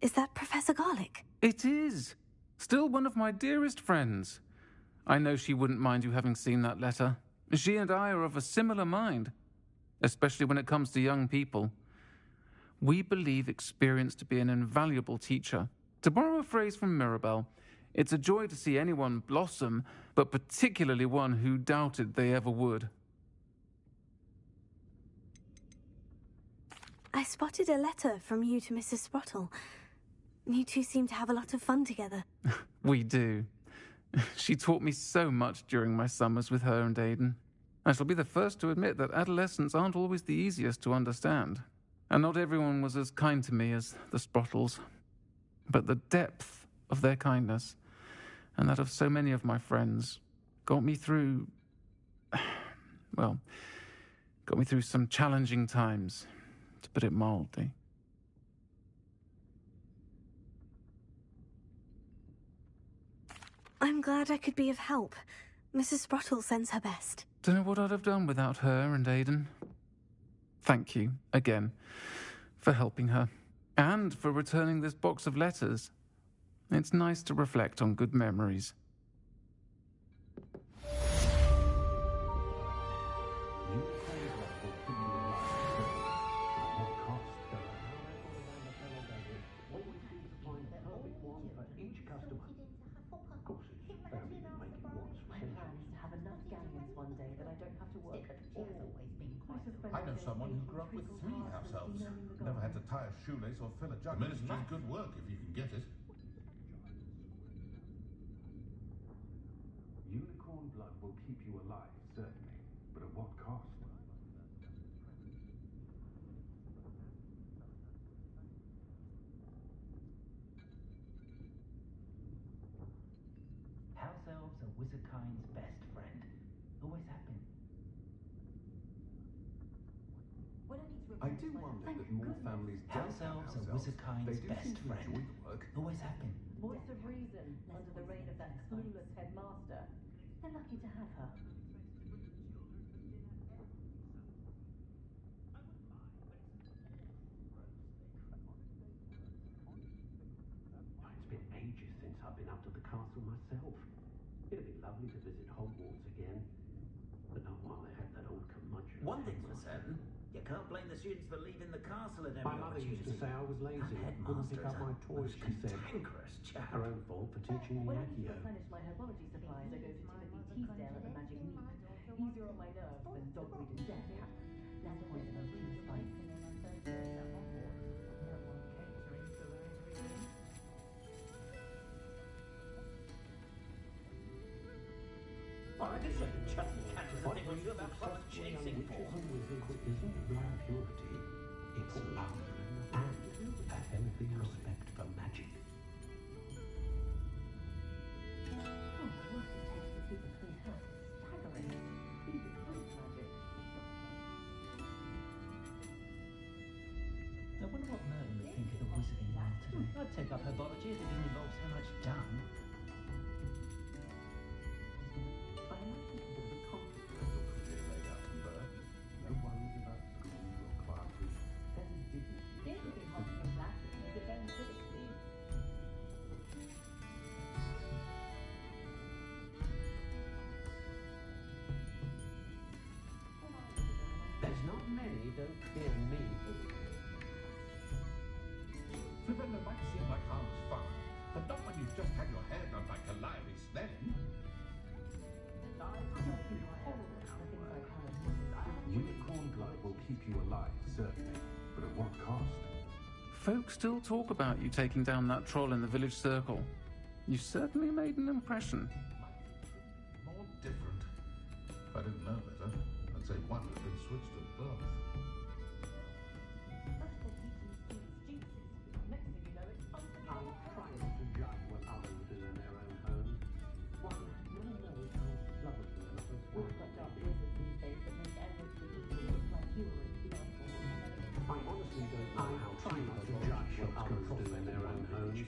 Is that Professor Garlick? It is. Still one of my dearest friends. I know she wouldn't mind you having seen that letter. She and I are of a similar mind, especially when it comes to young people. We believe experience to be an invaluable teacher. To borrow a phrase from Mirabelle, it's a joy to see anyone blossom, but particularly one who doubted they ever would. I spotted a letter from you to Mrs. Sprottle. You two seem to have a lot of fun together. We do. She taught me so much during my summers with her and Aidan. I shall be the first to admit that adolescents aren't always the easiest to understand, and not everyone was as kind to me as the Sprottles. But the depth of their kindness, and that of so many of my friends, got me through... well, got me through some challenging times, to put it mildly. I'm glad I could be of help. Mrs. Sprottle sends her best. Don't know what I'd have done without her and Aidan. Thank you, again, for helping her, and for returning this box of letters. It's nice to reflect on good memories. I know someone who grew up with 3 house elves. Never had to tie a shoelace or fill a jug. The ministry's good work if you can get it. Unicorn blood will keep you alive, certainly. But at what cost? House elves are wizardkind's best friend. Always have been. I do wonder that more families don't House have elves house are elves. wizardkind's They do best seem to friend. enjoy the work. Always have been. Voice of reason under the reign of that clueless headmaster. They're lucky to have her. It's been ages since I've been up to the castle myself. It'd be lovely to visit Hogwarts again, but not while they had that old curmudgeon. One thing's for certain, you can't blame the students for leaving the castle at every My mother used to say I was lazy, wouldn't pick up my toys, she said. Chap. Her own fault for teaching me When I need to Accio. replenish my herbology supplies, I go to Timothy Teasdale at the Magic Leap. Easier on my nerves than dogweed and death. Less poisonous to the spine. I guess I can chuck and catch a thing or two about what's chasing for. Isn't blood purity, it's love and a healthy respect for magic. I wonder what Merlin would think of the wizarding world today. I'd take up herbology if it didn't involve so much dung. There's not many don't fear me. November might seem like harmless fun, but not when you've just had your hair done by Calliope Snelling. Unicorn blood will keep you alive, certainly, but at what cost? Folks still talk about you taking down that troll in the village circle. You certainly made an impression. More different. If I didn't know better, I'd say one had been switched at birth. I'm trying to judge what others do in their own homes. One never knows how slovenly another's work can be. I honestly don't know how trying to judge what others do in their own homes.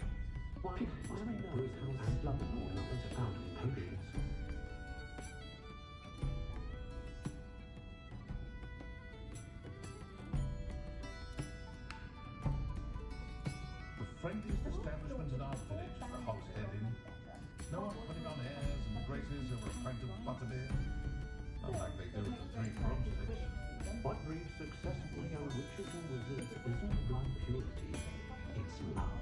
One never knows how slovenly another's out of patience. The friendliest establishment in our village, the Hogshead Inn. No one putting on airs and graces over a pint of butterbeer. Not like they do at the Three Broomsticks. What breeds successful young witches and wizards isn't blood purity, it's love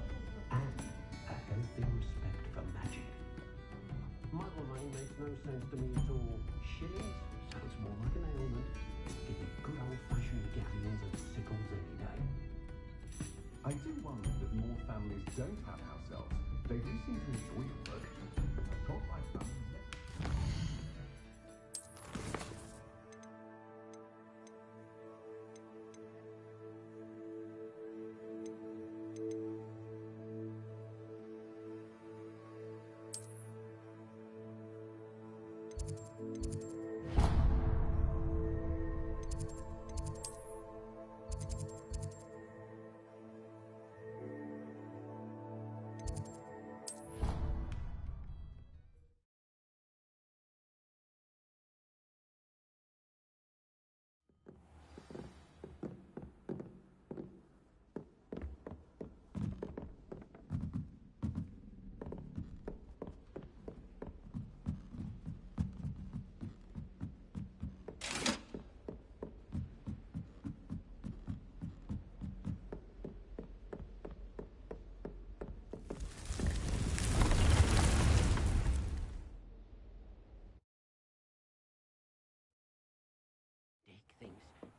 and a healthy respect for magic. Muggle name makes no sense to me at all. Shillings sounds more like an ailment. Give me good old-fashioned galleons and sickles any day. I do wonder that more families don't have house elves. They do seem to enjoy the work. A thought like that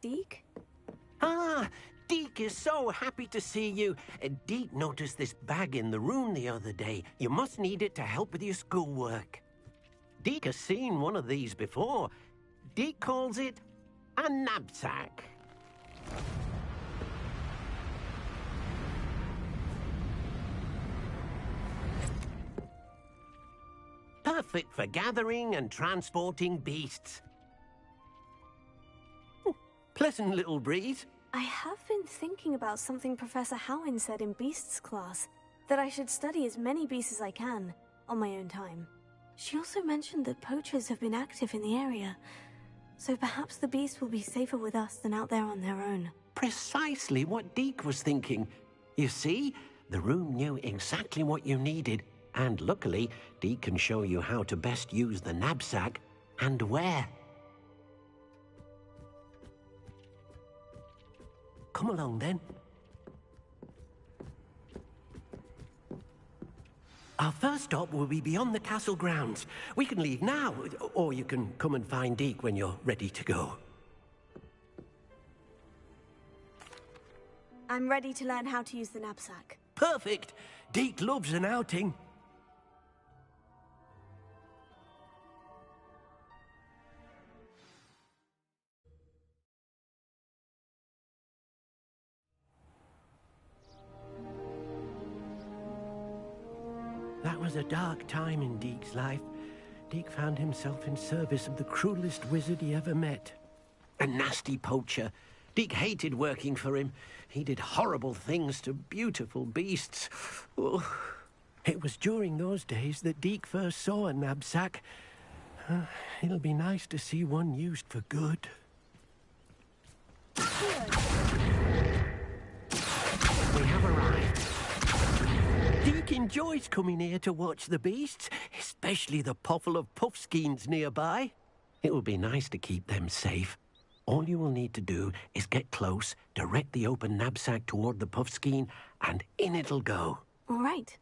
Deke? Ah, Deke is so happy to see you. Deke noticed this bag in the room the other day. You must need it to help with your schoolwork. Deke has seen one of these before. Deke calls it a knapsack. Perfect for gathering and transporting beasts. Pleasant little breeze. I have been thinking about something Professor Howin said in Beasts class, that I should study as many beasts as I can, on my own time. She also mentioned that poachers have been active in the area, so perhaps the beasts will be safer with us than out there on their own. Precisely what Deke was thinking. You see, the room knew exactly what you needed, and luckily, Deke can show you how to best use the knapsack and where. Come along, then. Our first stop will be beyond the castle grounds. We can leave now, or you can come and find Deke when you're ready to go. I'm ready to learn how to use the knapsack. Perfect! Deke loves an outing. That was a dark time in Deke's life. Deke found himself in service of the cruelest wizard he ever met. A nasty poacher. Deke hated working for him. He did horrible things to beautiful beasts. Oh. It was during those days that Deke first saw a knapsack. It'll be nice to see one used for good. We have arrived. Deke enjoys coming here to watch the beasts, especially the potful of puffskeins nearby. It will be nice to keep them safe. All you will need to do is get close, direct the open knapsack toward the puffskein, and in it'll go. All right.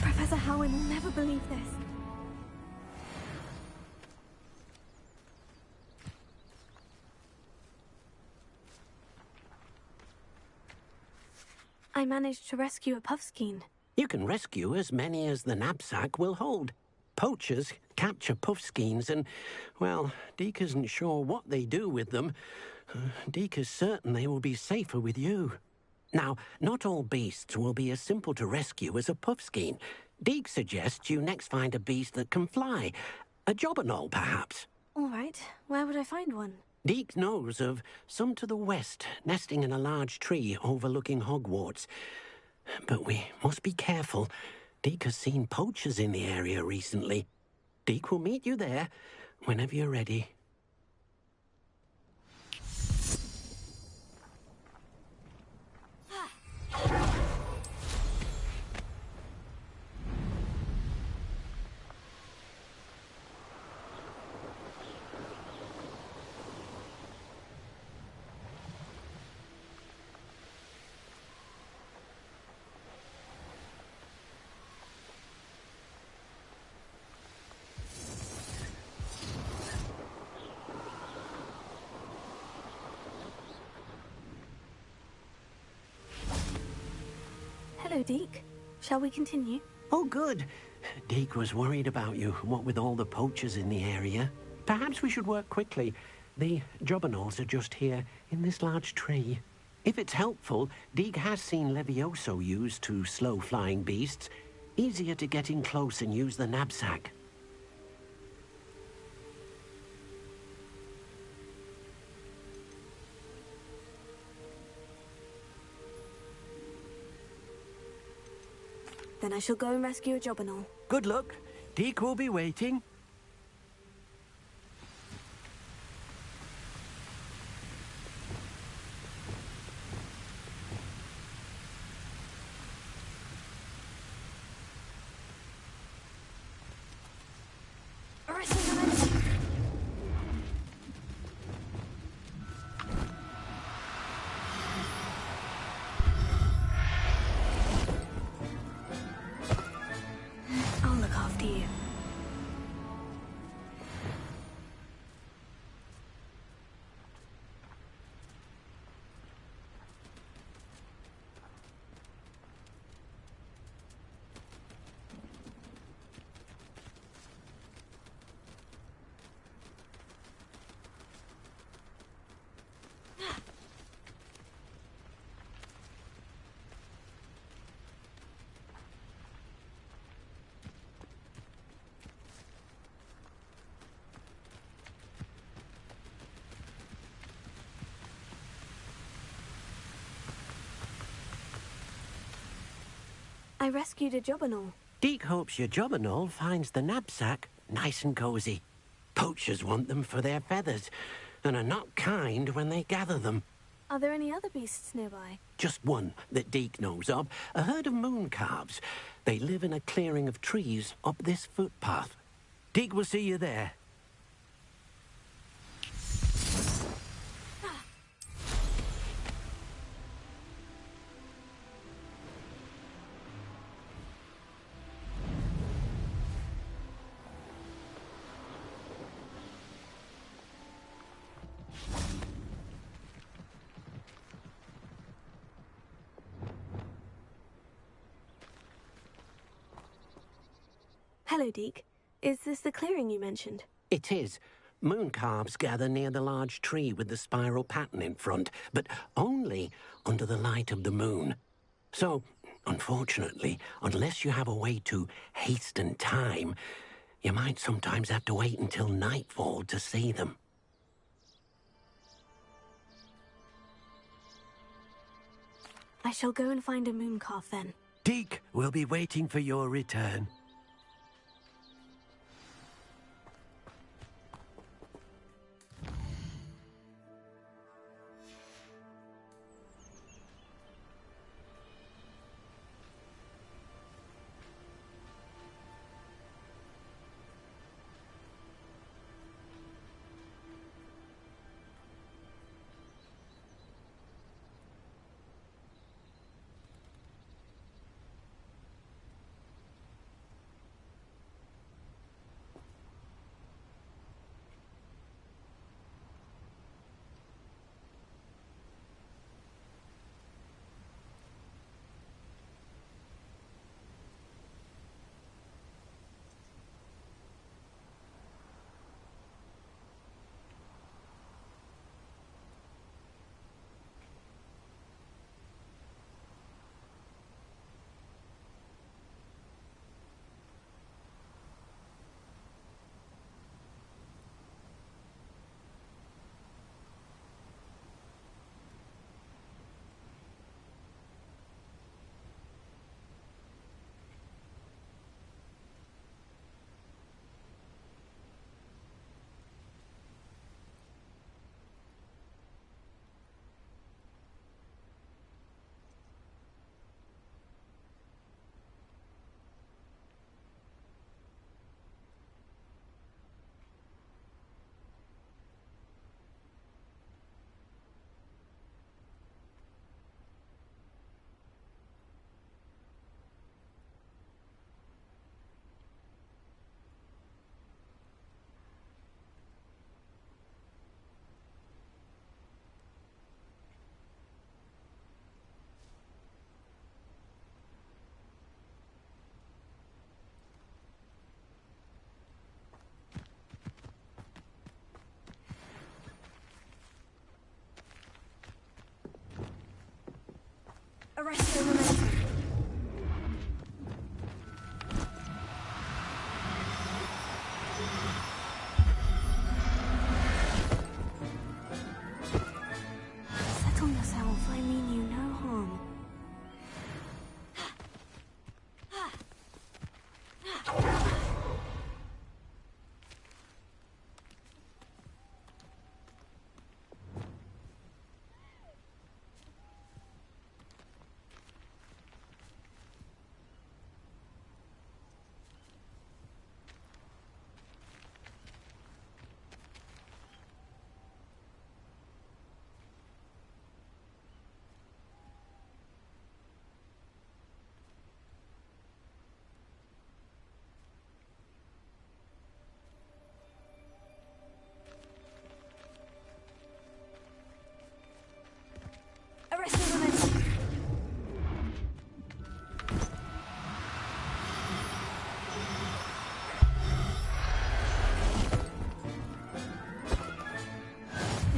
Professor Howin will never believe this. I managed to rescue a puffskein. You can rescue as many as the knapsack will hold. Poachers capture puffskeins and, well, Deke isn't sure what they do with them. Deke is certain they will be safer with you. Now, not all beasts will be as simple to rescue as a puffskein. Deke suggests you next find a beast that can fly. A jobberknoll, perhaps. All right. Where would I find one? Deke knows of some to the west, nesting in a large tree overlooking Hogwarts. But we must be careful. Deke has seen poachers in the area recently. Deke will meet you there whenever you're ready. Hello, Deke. Shall we continue? Oh, good. Deke was worried about you, what with all the poachers in the area. Perhaps we should work quickly. The Jobberknolls are just here, in this large tree. If it's helpful, Deke has seen Levioso used to slow flying beasts. Easier to get in close and use the knapsack. Then I shall go and rescue a Jobberknoll. Good luck. Deke will be waiting. I'll look after you. I rescued a Jobberknoll. Deke hopes your Jobberknoll finds the knapsack nice and cozy. Poachers want them for their feathers, and are not kind when they gather them. Are there any other beasts nearby? Just one that Deke knows of, a herd of moon calves. They live in a clearing of trees up this footpath. Deke will see you there. Hello, Deke. Is this the clearing you mentioned? It is. Moon calves gather near the large tree with the spiral pattern in front, but only under the light of the moon. So, unfortunately, unless you have a way to hasten time, you might sometimes have to wait until nightfall to see them. I shall go and find a moon calf then. Deke will be waiting for your return. Arrest the momentum. Settle yourself. I mean you no harm. Arrest the momentum.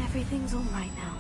Everything's all right now.